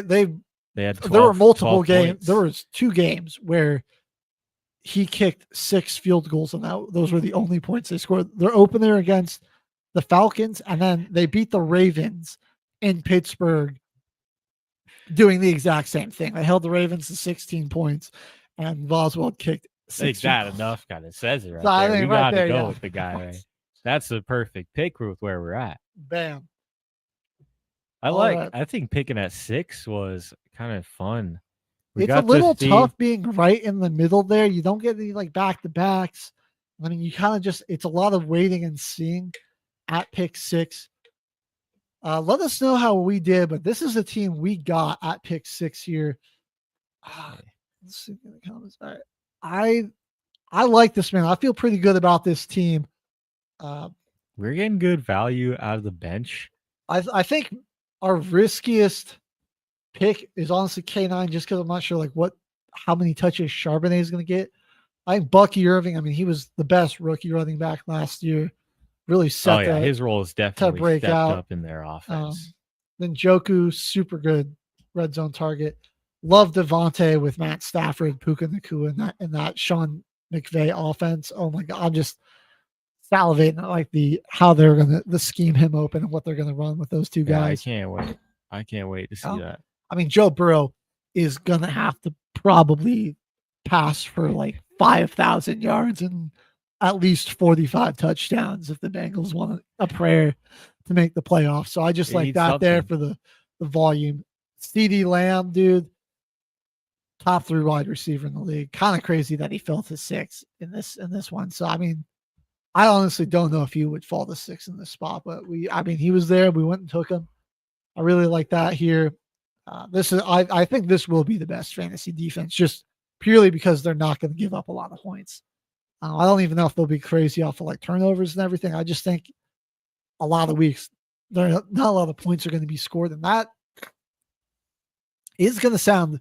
had 12, there were multiple games. Points. There was 2 games where he kicked 6 field goals, and those were the only points they scored. Their opener against the Falcons, and then they beat the Ravens in Pittsburgh doing the exact same thing. They held the Ravens to 16 points, and Boswell kicked 6. I think that enough kind of says it right So I there. think We right got to there, go yeah. with the guy, right? That's the perfect pick with where we're at. Bam. I think picking at 6 was kind of fun. It's a little tough being right in the middle there. You don't get any back-to-backs. You kind of just, it's a lot of waiting and seeing at pick 6. Let us know how we did, but this is the team we got at pick 6 here. Let's see in the comments. All right. I like this, man. I feel pretty good about this team. We're getting good value out of the bench. I think our riskiest pick is honestly K9, just because I'm not sure how many touches Charbonnet is going to get. I think Bucky Irving, he was the best rookie running back last year. Really set his role is definitely break stepped out. up in their offense. Then Njoku, super good red zone target. Love Devontae with Matt Stafford, Puka Nacua, and that Sean McVay offense. Oh my God, I'm just salivating at how they're gonna scheme him open and what they're gonna run with those two guys. I can't wait to see that. Joe Burrow is gonna have to probably pass for 5,000 yards and at least 45 touchdowns if the Bengals want a prayer to make the playoffs. So I just like that there for the volume. CD Lamb, dude, top 3 wide receiver in the league. Kind of crazy that he fell to 6 in this one. So I mean, I honestly don't know if he would fall to 6 in this spot, but he was there. We went and took him. I really like that here. I think this will be the best fantasy defense, just purely because they're not going to give up a lot of points. I don't even know if they'll be crazy off of like turnovers and everything. I just think a lot of weeks there not a lot of points are going to be scored, and that is going to sound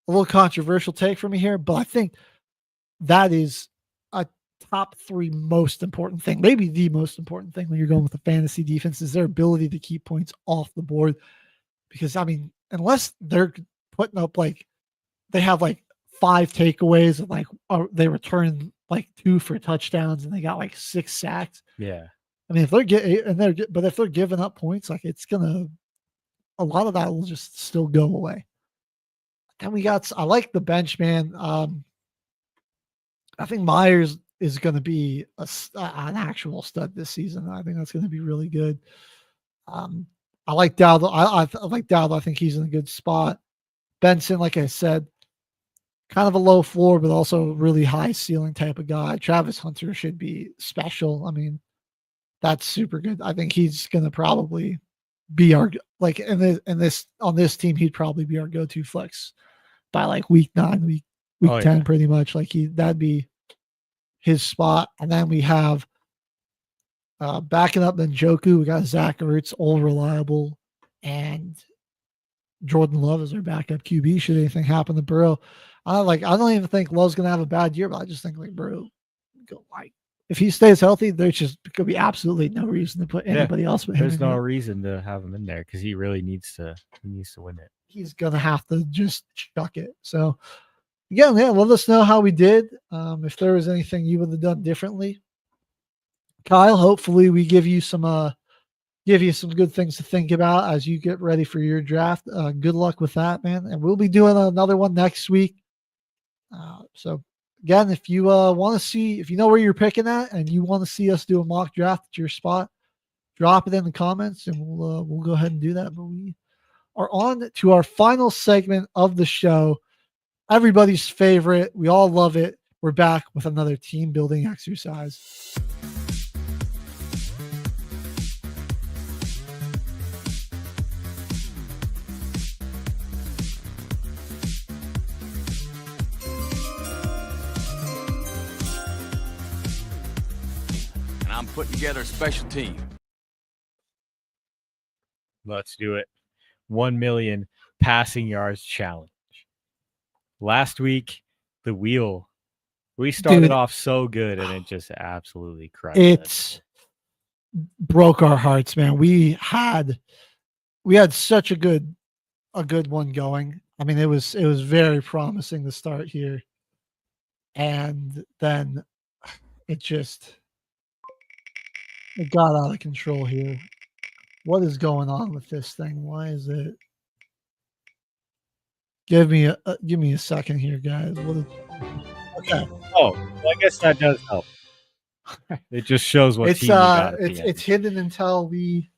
a little controversial take for me here, but I think that is a top 3 most important thing, maybe the most important thing when you're going with the fantasy defense is their ability to keep points off the board. Because I mean, unless they're putting up like they have like 5 takeaways and like they return like 2 for touchdowns and they got like 6 sacks. Yeah. I mean, if they're giving up points, like a lot of that will just still go away. Then I like the bench, man. I think Myers is going to be an actual stud this season. I think that's going to be really good. I like Dowd. I like Dowd. I think he's in a good spot. Benson, like I said, kind of a low floor, but also really high ceiling type of guy. Travis Hunter should be special. I mean, that's super good. I think he's going to probably be our, like on this team, he'd probably be our go-to flex by like week 9, week 10, pretty much. Like that'd be his spot. And then we have backing up Njoku, we got Zach Ertz, all reliable, and Jordan Love is our backup QB. Should anything happen to Burrow, I don't even think Love's gonna have a bad year, but I just think like Burrow, if he stays healthy, there's just could be absolutely no reason to put anybody else with him. There's no reason to have him in there because he really needs to win it. He's gonna have to just chuck it. So again, let us know how we did. If there was anything you would have done differently. Kyle, hopefully we give you some good things to think about as you get ready for your draft. Good luck with that, man. And we'll be doing another one next week. So again, if you want to see, if you know where you're picking at and you want to see us do a mock draft at your spot, drop it in the comments and we'll go ahead and do that. But we are on to our final segment of the show. Everybody's favorite. We all love it. We're back with another team building exercise. I'm putting together a special team. Let's do it. 1 million passing yards challenge. Last week, we started off so good and it just absolutely crushed us. Broke our hearts, man. We had such a good one going. I mean, it was very promising to start here. And then it got out of control here. What is going on with this thing? Why is it? Give me a second here, guys. Okay. Oh, well, I guess that does help. It just shows what team we got at the end. It's hidden until we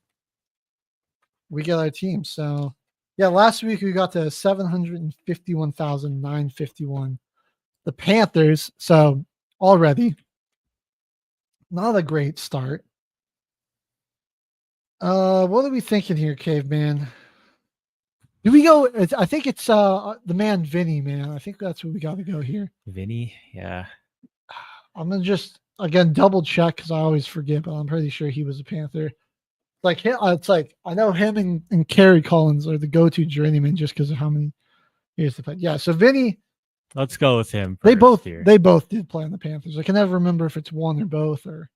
get our team. So yeah, last week we got to 751,951. The Panthers. So already not a great start. What are we thinking here, Caveman? Do we go? I think it's the man Vinny, man. I think that's what we got to go here. Vinny, yeah. I'm gonna just again double check because I always forget, but I'm pretty sure he was a Panther. Like him, it's like I know him and Kerry Collins are the go-to journeyman just because of how many years they played. Yeah, so Vinny. Let's go with him. They both did play on the Panthers. I can never remember if it's one or both. Or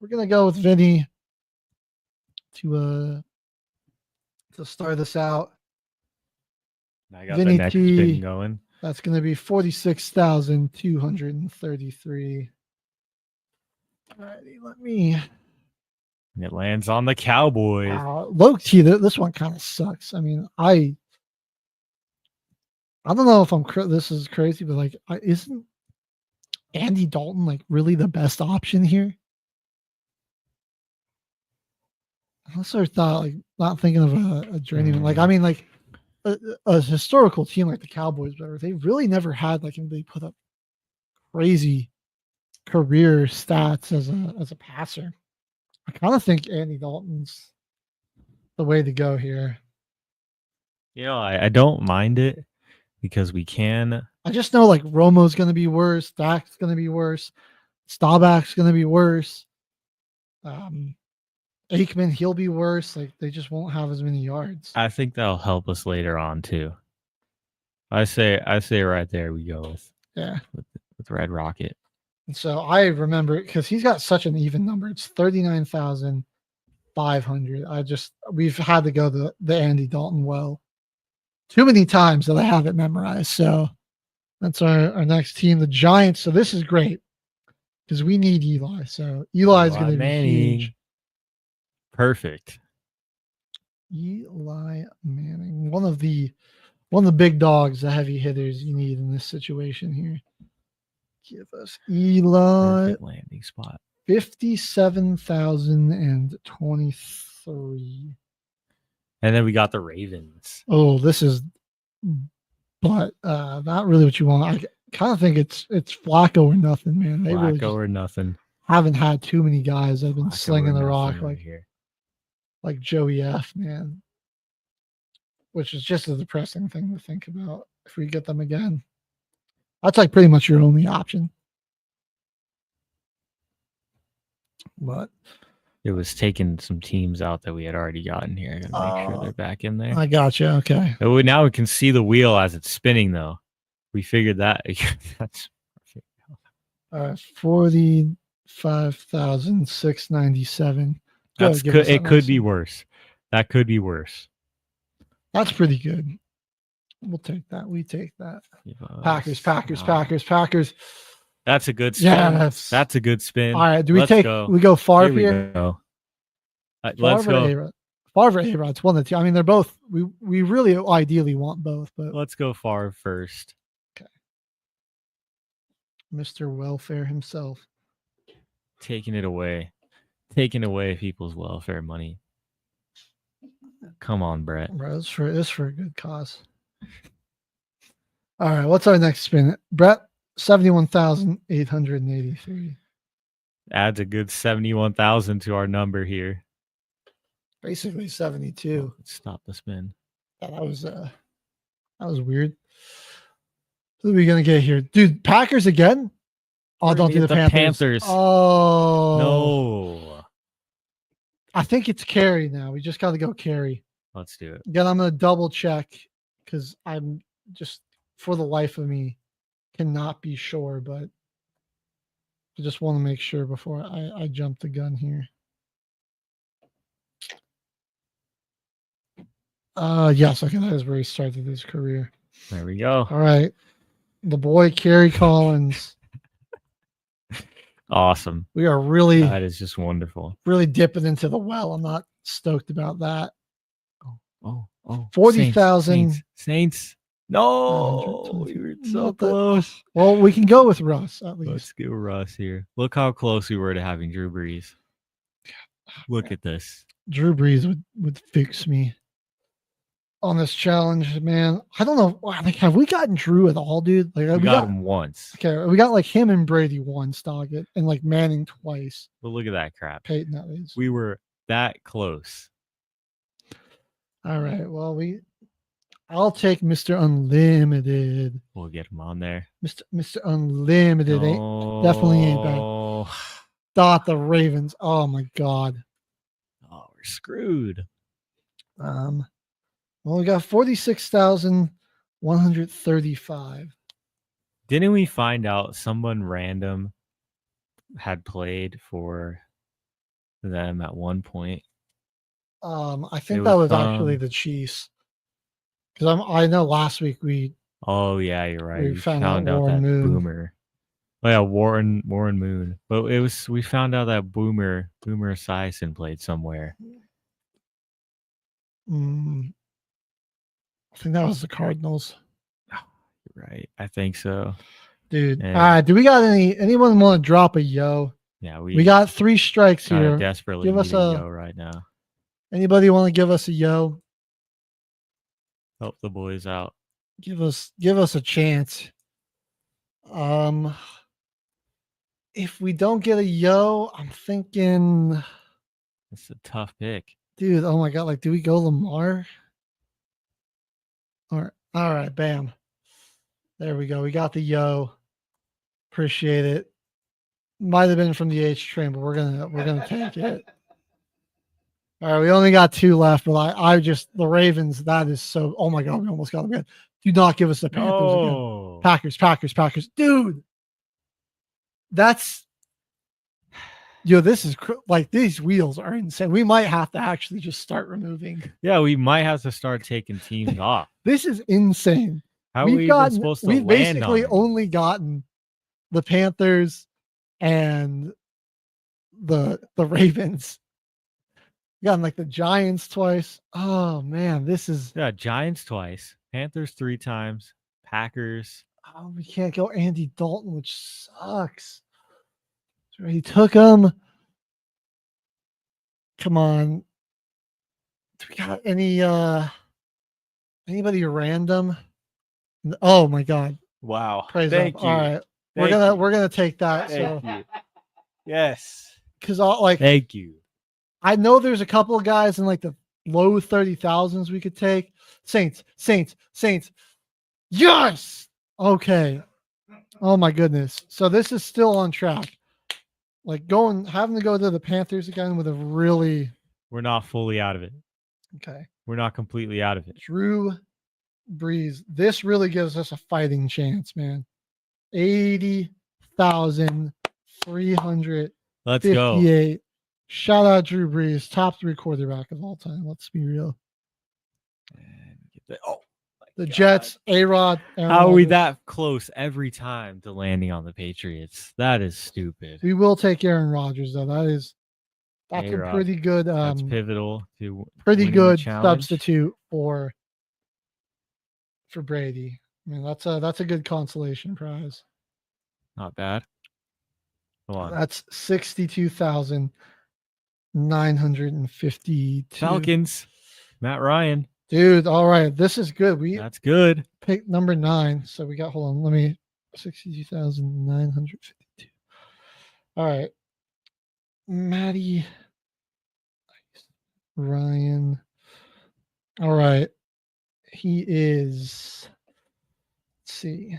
we're gonna go with Vinny to start us out. I got Vinny the next spin going. That's going to be 46,233. All righty, let me. And it lands on the Cowboys. Low key, this one kind of sucks. I mean, I don't know if this is crazy, but like, isn't Andy Dalton like really the best option here? Unless I thought like not thinking of a journeyman. Like I mean like a historical team like the Cowboys, but they really never had like anybody put up crazy career stats as a passer. I kind of think Andy Dalton's the way to go here. You know, I don't mind it because we can. I just know like Romo's going to be worse. Dak's going to be worse. Staubach's going to be worse. Aikman, he'll be worse. Like they just won't have as many yards. I think that'll help us later on too. I say right there we go with Red Rocket. And so I remember because he's got such an even number. It's 39,500. We've had to go the Andy Dalton well too many times that I have it memorized. So that's our next team, the Giants. So this is great because we need Eli. So Eli's going to be huge. Perfect. Eli Manning, one of the big dogs, the heavy hitters you need in this situation here. Give us Eli. Perfect landing spot. 57,023. And then we got the Ravens. Oh, this is, but not really what you want. I kind of think it's Flacco or nothing, man. They Flacco really or nothing. Haven't had too many guys that have been Flacco slinging the rock right here. like Joey F, man. Which is just a depressing thing to think about if we get them again. That's like pretty much your only option. But it was taking some teams out that we had already gotten here. I gotta make sure they're back in there. I gotcha. Okay. Now we can see the wheel as it's spinning, though. We figured that. That's 45,697. It could be worse. That could be worse. That's pretty good. We'll take that. We take that. Packers. That's a good spin. Yeah, that's a good spin. All right. Do we we go Favre here? Let's go. Favre, A-Rod. It's one of the two. I mean, they're both. We really ideally want both, but let's go Favre first. Okay. Mr. Welfare himself. Taking away people's welfare money. Come on, Brett. Bro, it's for a good cause. All right, what's our next spin? Brett, 71,883. Adds a good 71,000 to our number here. Basically 72. Let's stop the spin. Yeah, that was weird. Who are we gonna get here, dude? Packers again? Oh, don't do the Panthers. Oh no. I think it's Carey now. We just got to go Carey. Let's do it. Again, I'm going to double check because I'm just, for the life of me, cannot be sure, but I just want to make sure before I jump the gun here. Yes, okay, that is where he started his career. There we go. All right. The boy, Kerry Collins. Awesome. We are really, that is just wonderful. Really dipping into the well. I'm not stoked about that. Oh, 40,000 Saints. No, we were so close. Well, we can go with Russ at least. Let's go Russ here. Look how close we were to having Drew Brees. Look at this. Drew Brees would fix me on this challenge, man. I don't know. Like, have we gotten Drew at all, dude? Like, we got him once. Okay, we got like him and Brady once, Doggett, and like Manning twice. But look at that crap. Peyton, at least. We were that close. All right. Well, I'll take Mr. Unlimited. We'll get him on there. Mr. Unlimited definitely ain't bad. Dot the Ravens. Oh my God. Oh, we're screwed. Well, we got 46,135. Didn't we find out someone random had played for them at one point? I think that was actually the Chiefs. Because I know last week we. Oh yeah, you're right. We found out that Moon. Boomer. Oh yeah, Warren Moon. But we found out that Boomer Esiason played somewhere. I think that was the Cardinals. Oh, you're right. I think so. Dude. Yeah. All right. Do we got anyone want to drop a yo? Yeah, We got 3 strikes kinda here. desperately Give us need a a yo right now. Anybody want to give us a yo? Help the boys out. Give us a chance. If we don't get a yo, I'm thinking, It's a tough pick. dude, oh my god, like do we go Lamar? All right, bam. There we go. We got the yo. Appreciate it. Might have been from the H train, but we're gonna take it. All right, we only got 2 left, but I just the Ravens. That is so. Oh my god, we almost got them again. Do not give us the Panthers again. Packers, dude. That's this is like these wheels are insane. We might have to actually just start removing. Yeah, we might have to start taking teams off. This is insane. How are we even supposed to We've land basically on it? only gotten the Panthers and the Ravens. Gotten like the Giants twice. Oh man, this is Giants twice, Panthers 3 times, Packers. Oh, we can't go Andy Dalton, which sucks. So he took him. Come on. Do we got anybody random? Oh my god. Wow. Praise Thank up. you. All right. Thank We're gonna take that. Thank so you. Yes. because like Thank you. I know there's a couple of guys in like the low 30,000s we could take. Saints. Yes. Okay. Oh my goodness. So this is still on track. Like having to go to the Panthers again with a really. We're not fully out of it. Okay. We're not completely out of it. Drew Brees. This really gives us a fighting chance, man. 80,358. Let's go. Shout out Drew Brees, top 3 quarterback of all time. Let's be real. The Jets, A-Rod. How are we that close every time to landing on the Patriots? That is stupid. We will take Aaron Rodgers though. That's A-Rod. a pretty good. That's pivotal to pretty winning good the challenge. substitute for Brady. I mean, that's a good consolation prize. Not bad. Come on. That's 62,952. Falcons. Matt Ryan. Dude, all right. This is good. That's good. Pick number 9. So we got 62,952. All right. Matty Ryan. All right. He is, let's see.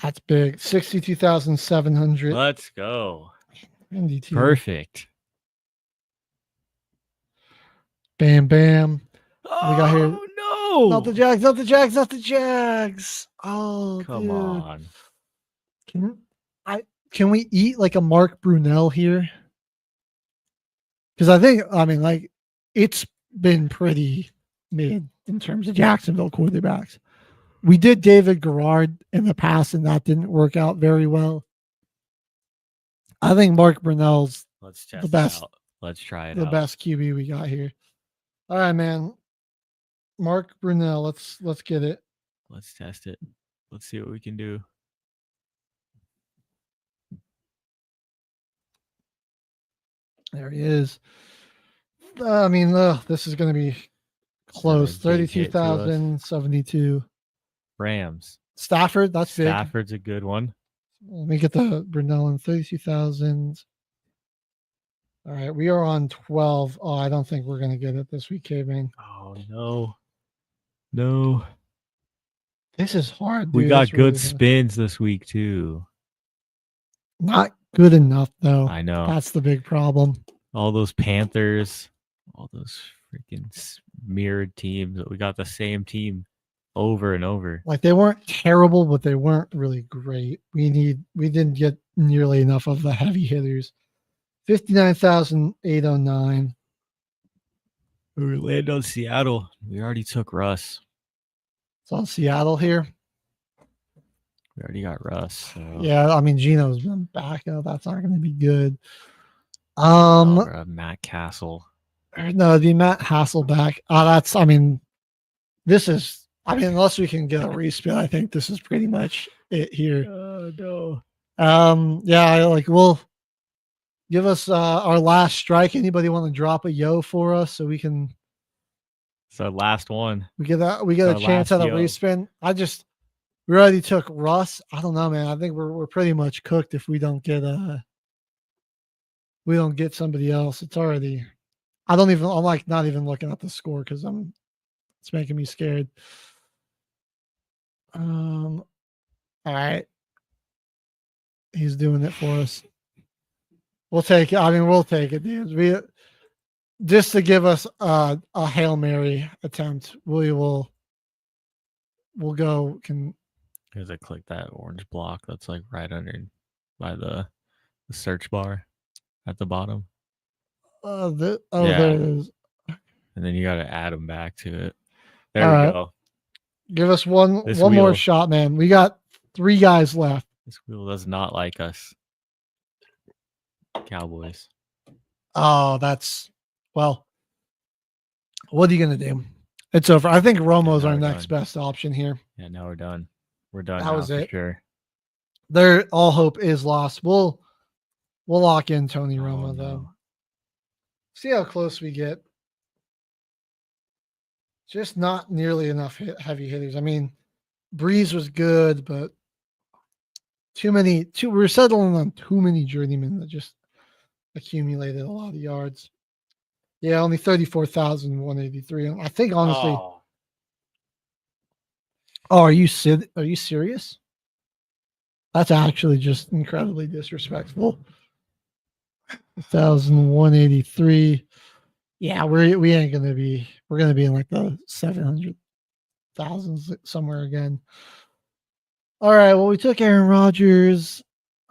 That's big. 62,700. Let's go. 92. Perfect. Bam, bam. Oh, we got here. No. Not the Jags. Oh, come dude. on. Can we eat like a Mark Brunell here? Because like it's been pretty mid in terms of Jacksonville quarterbacks. We did David Garrard in the past, and that didn't work out very well. I think Mark Brunell's the best. Let's try it. The best QB we got here. All right, man. Mark Brunell. Let's get it. Let's test it. Let's see what we can do. There he is. This is going to be close. 32,072. Rams. Stafford, that's big. Stafford's a good one. Let me get the Brunell in 32,000. All right, we are on 12. Oh, I don't think we're going to get it this week, K-Man. Oh, no. This is hard, dude. We got That's good really spins this week, too. Not good enough, though. I know. That's the big problem. All those Panthers, all those freaking mirrored teams. We got the same team over and over. Like, they weren't terrible, but they weren't really great. We didn't get nearly enough of the heavy hitters. 59,809. We landed on Seattle. We already took Russ. It's on Seattle here. We already got Russ. So. Yeah, Geno's been back. That's not going to be good. Matt Castle. No, it'd be Matt Hasselbeck. This is. I mean, unless we can get a respin, I think this is pretty much it here. No. Yeah, like we'll give us our last strike. Anybody want to drop a yo for us so we can? It's our last one. We get a chance at a respin. We already took Russ. I don't know, man. I think we're pretty much cooked if we don't get somebody else. It's already. I'm like not even looking at the score because it's making me scared. All right. He's doing it for us. We'll take it. I mean, we'll take it, dude. Just to give us a Hail Mary attempt, we'll go. As I click that orange block that's like right under by the search bar at the bottom. There it is. And then you got to add them back to it. There we go. Give us one more shot, man. We got 3 guys left. This wheel does not like us. Cowboys. Oh, well, what are you going to do? It's over. I think Romo's our next best option here. Yeah, now we're done. We're done. That was it. For sure. All hope is lost. We'll lock in Tony Romo, though. See how close we get. Just not nearly enough heavy hitters. I mean, Breeze was good, but we're settling on too many journeymen that just accumulated a lot of yards. Yeah, only 34,183. I think honestly. Are you serious? That's actually just incredibly disrespectful. 1,183. Yeah, we ain't gonna be. We're gonna be in like the 700,000s somewhere again. All right. Well, we took Aaron Rodgers.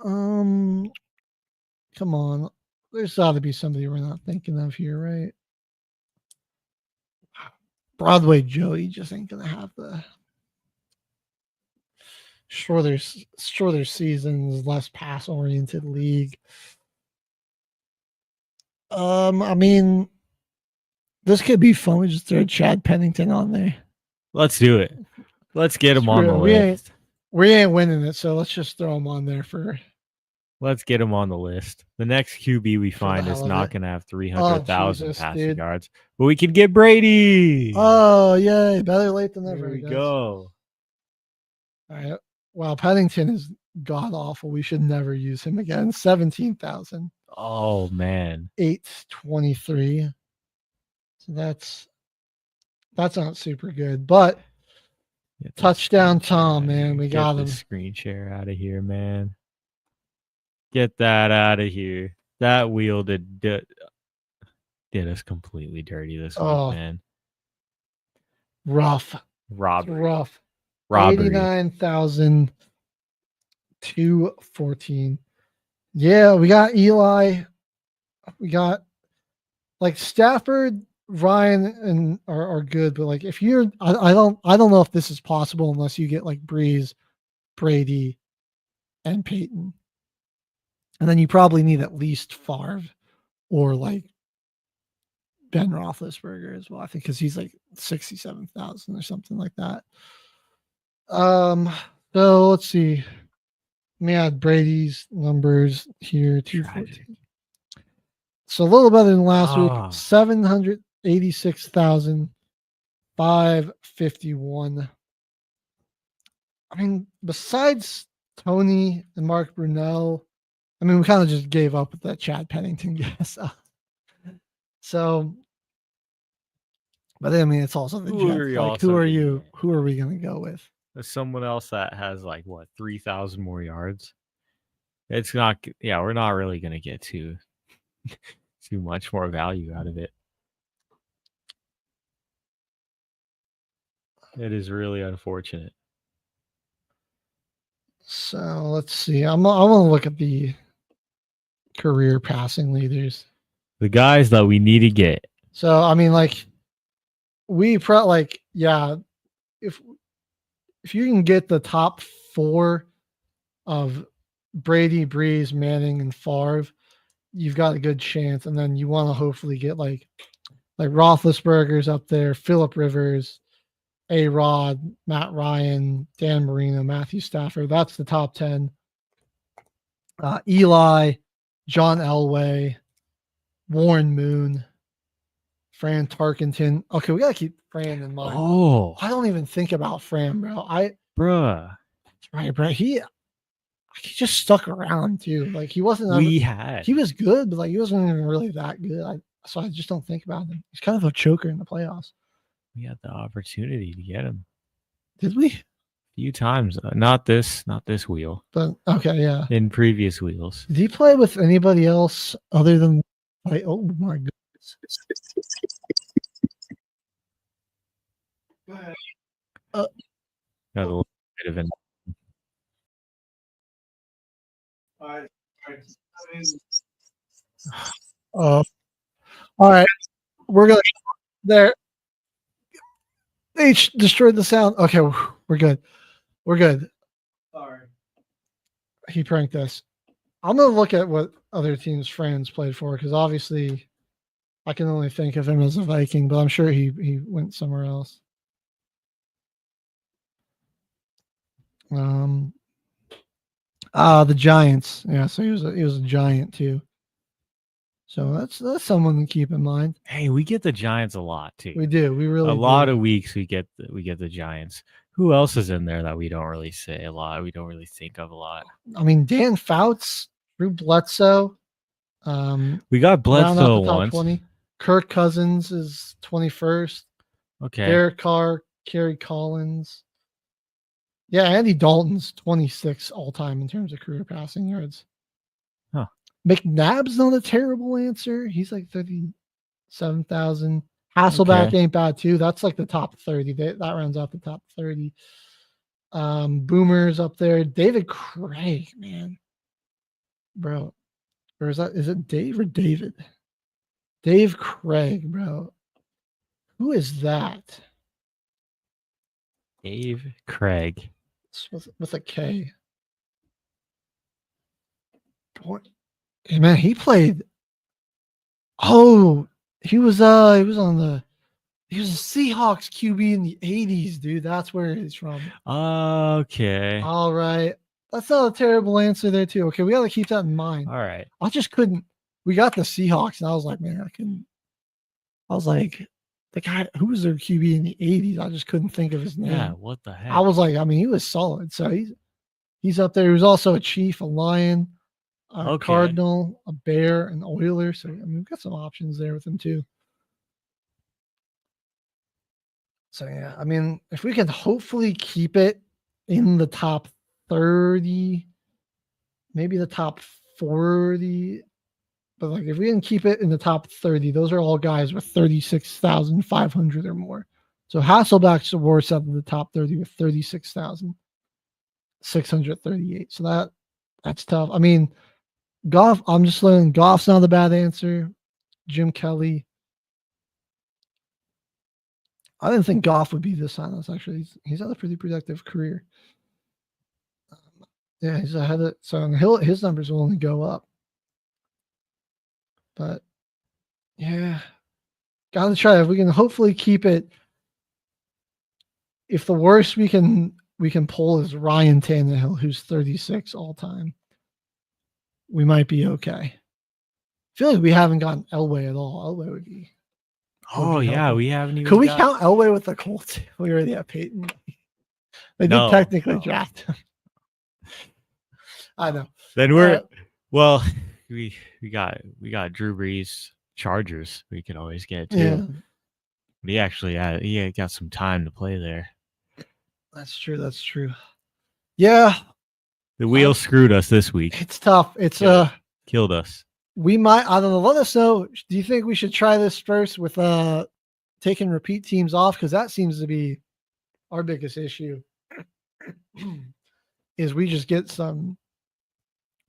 Come on. There's got to be somebody we're not thinking of here, right? Broadway Joey just ain't gonna have the shorter seasons, less pass oriented league. I mean, this could be fun. We just throw Chad Pennington on there. Let's do it. Let's get him on the list. We ain't winning it, so let's just throw him on there for. Let's get him on the list. The next QB we find is not going to have 300,000 passing yards, but we can get Brady. Oh, yay. Better late than never. There we go. All right. Wow, Pennington is god awful. We should never use him again. 17,000. Oh, man. 823. So that's not super good, but touchdown Tom, man. We got him. Screen share out of here, man. Get that out of here. That wheel did us completely dirty this week, man. Rough. Robbery. Rough. Robbery. 89,214. Yeah, we got Eli. We got like Stafford, Ryan, and are good, but like if you're, I don't know if this is possible unless you get like Breeze, Brady, and Peyton. And then you probably need at least Favre or like Ben Roethlisberger as well. I think because he's like 67,000 or something like that. So let's see. Let me add Brady's numbers here. 214. So a little better than last week. 786,551. I mean, besides Tony and Mark Brunell, I mean, we kind of just gave up with that Chad Pennington guess. So, but I mean, it's also the Jets. Like, who are you? Who are we going to go with? There's someone else that has like 3,000 more yards. It's not. Yeah, we're not really going to get too much more value out of it. It is really unfortunate. So let's see. I'm gonna look at the career passing leaders. The guys that we need to get. So I mean, like if you can get the top 4 of Brady, Breeze, Manning, and Favre, you've got a good chance. And then you want to hopefully get like Roethlisberger's up there, Phillip Rivers, A-Rod, Matt Ryan, Dan Marino, Matthew Stafford. That's the top 10. Eli, John Elway, Warren Moon, Fran Tarkenton. Okay, we got to keep Fran in mind. Oh, I don't even think about Fran, bro. bruh. Right, bro. He just stuck around too. Like he wasn't. He was good, but like he wasn't even really that good. So I just don't think about him. He's kind of a choker in the playoffs. We had the opportunity to get him. Did we? A few times. Not this wheel. But okay, yeah. In previous wheels. Did he play with anybody else other than? Like, oh my goodness. Go ahead. Got a little bit of an. All right, we're gonna there. They destroyed the sound. Okay, we're good. We're good. Sorry, he pranked us. I'm gonna look at what other teams' friends played for because obviously, I can only think of him as a Viking, but I'm sure he went somewhere else. The Giants. Yeah, so he was a Giant too. So that's someone to keep in mind. Hey, we get the Giants a lot too. We do. We really a lot of weeks we get the Giants. Who else is in there that we don't really say a lot? We don't really think of a lot. I mean, Dan Fouts, Drew Bledsoe. We got Bledsoe once. 20. Kirk Cousins is 21st. Okay. Derek Carr, Kerry Collins. Yeah, Andy Dalton's 26 all time in terms of career passing yards. Huh. McNabb's not a terrible answer. He's like 37,000. Hasselback ain't bad too. That's like the top 30. That rounds out the top 30. Boomer's up there. David Craig, man. Bro. Or is it Dave or David? Dave Craig, bro. Who is that? Dave Craig. With a K. Boy, hey man, he played. Oh, he was a Seahawks QB in the 80s, dude. That's where he's from. Okay. All right. That's not a terrible answer there, too. Okay, we got to keep that in mind. All right. I just couldn't. We got the Seahawks, and I was like, man, I was like, the guy who was their QB in the 80s, I just couldn't think of his name. Yeah, what the heck? I was like, I mean, he was solid. So he's up there. He was also a Chief, a Lion, a Cardinal, a Bear, an Oiler. So, I mean, we've got some options there with him, too. So, yeah, I mean, if we can hopefully keep it in the top 30, maybe the top 40, but like if we can keep it in the top 30, those are all guys with 36,500 or more. So Hasselback's the worst out of the top 30 with 36,638. So that's tough. I mean, Goff, I'm just learning Goff's not a bad answer. Jim Kelly. I didn't think Goff would be this honest. Actually, he's had a pretty productive career. Yeah, he's ahead of so his numbers will only go up. But yeah, gotta try. If we can hopefully keep it. If the worst we can pull is Ryan Tannehill, who's 36 all time, we might be okay. I feel like we haven't gotten Elway at all. Elway would be. Oh yeah, we haven't even. Could we count Elway with the Colts? We already have Peyton. They did technically draft him. I know. Then we're well. We got Drew Brees, Chargers. We could always get too. Yeah. But he actually got some time to play there. That's true. That's true. Yeah. The wheel screwed us this week. It's tough. It's killed us. We might. I don't know. Let us know. Do you think we should try this first with taking repeat teams off? Because that seems to be our biggest issue. Is we just get some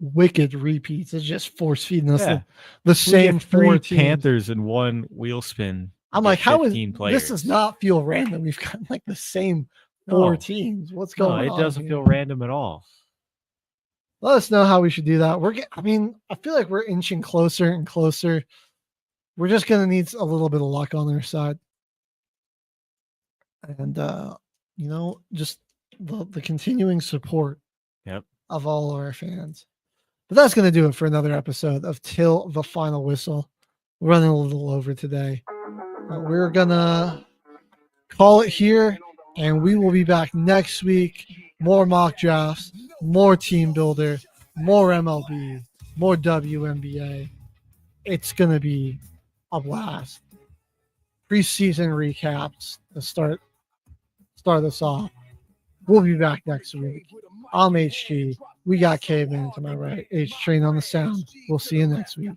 wicked repeats. It's just force feeding us the same three teams. Panthers in one wheel spin. I'm like, how is players. This does not feel random? We've got like the same four teams. What's going on? It doesn't feel random at all. Let us know how we should do that. I feel like we're inching closer and closer. We're just gonna need a little bit of luck on their side. and just the continuing support of all our fans. But that's going to do it for another episode of Till the Final Whistle. We're running a little over today. We're going to call it here, and we will be back next week. More mock drafts, more team builder, more MLB, more WNBA. It's going to be a blast. Preseason recaps to start us off. We'll be back next week. I'm HG. We got Caveman to my right. H-Train on the sound. We'll see you next week.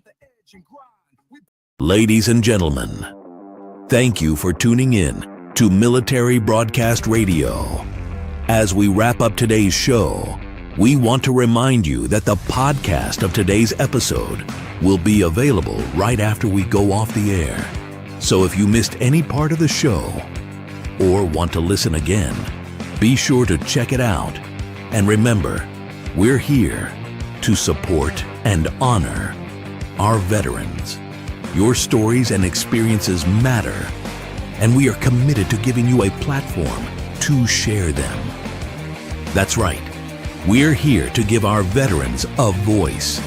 Ladies and gentlemen, thank you for tuning in to Military Broadcast Radio. As we wrap up today's show, we want to remind you that the podcast of today's episode will be available right after we go off the air. So if you missed any part of the show or want to listen again, be sure to check it out. And remember, we're here to support and honor our veterans. Your stories and experiences matter, and we are committed to giving you a platform to share them. That's right. We're here to give our veterans a voice.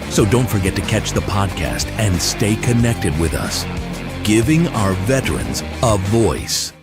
So don't forget to catch the podcast and stay connected with us, giving our veterans a voice.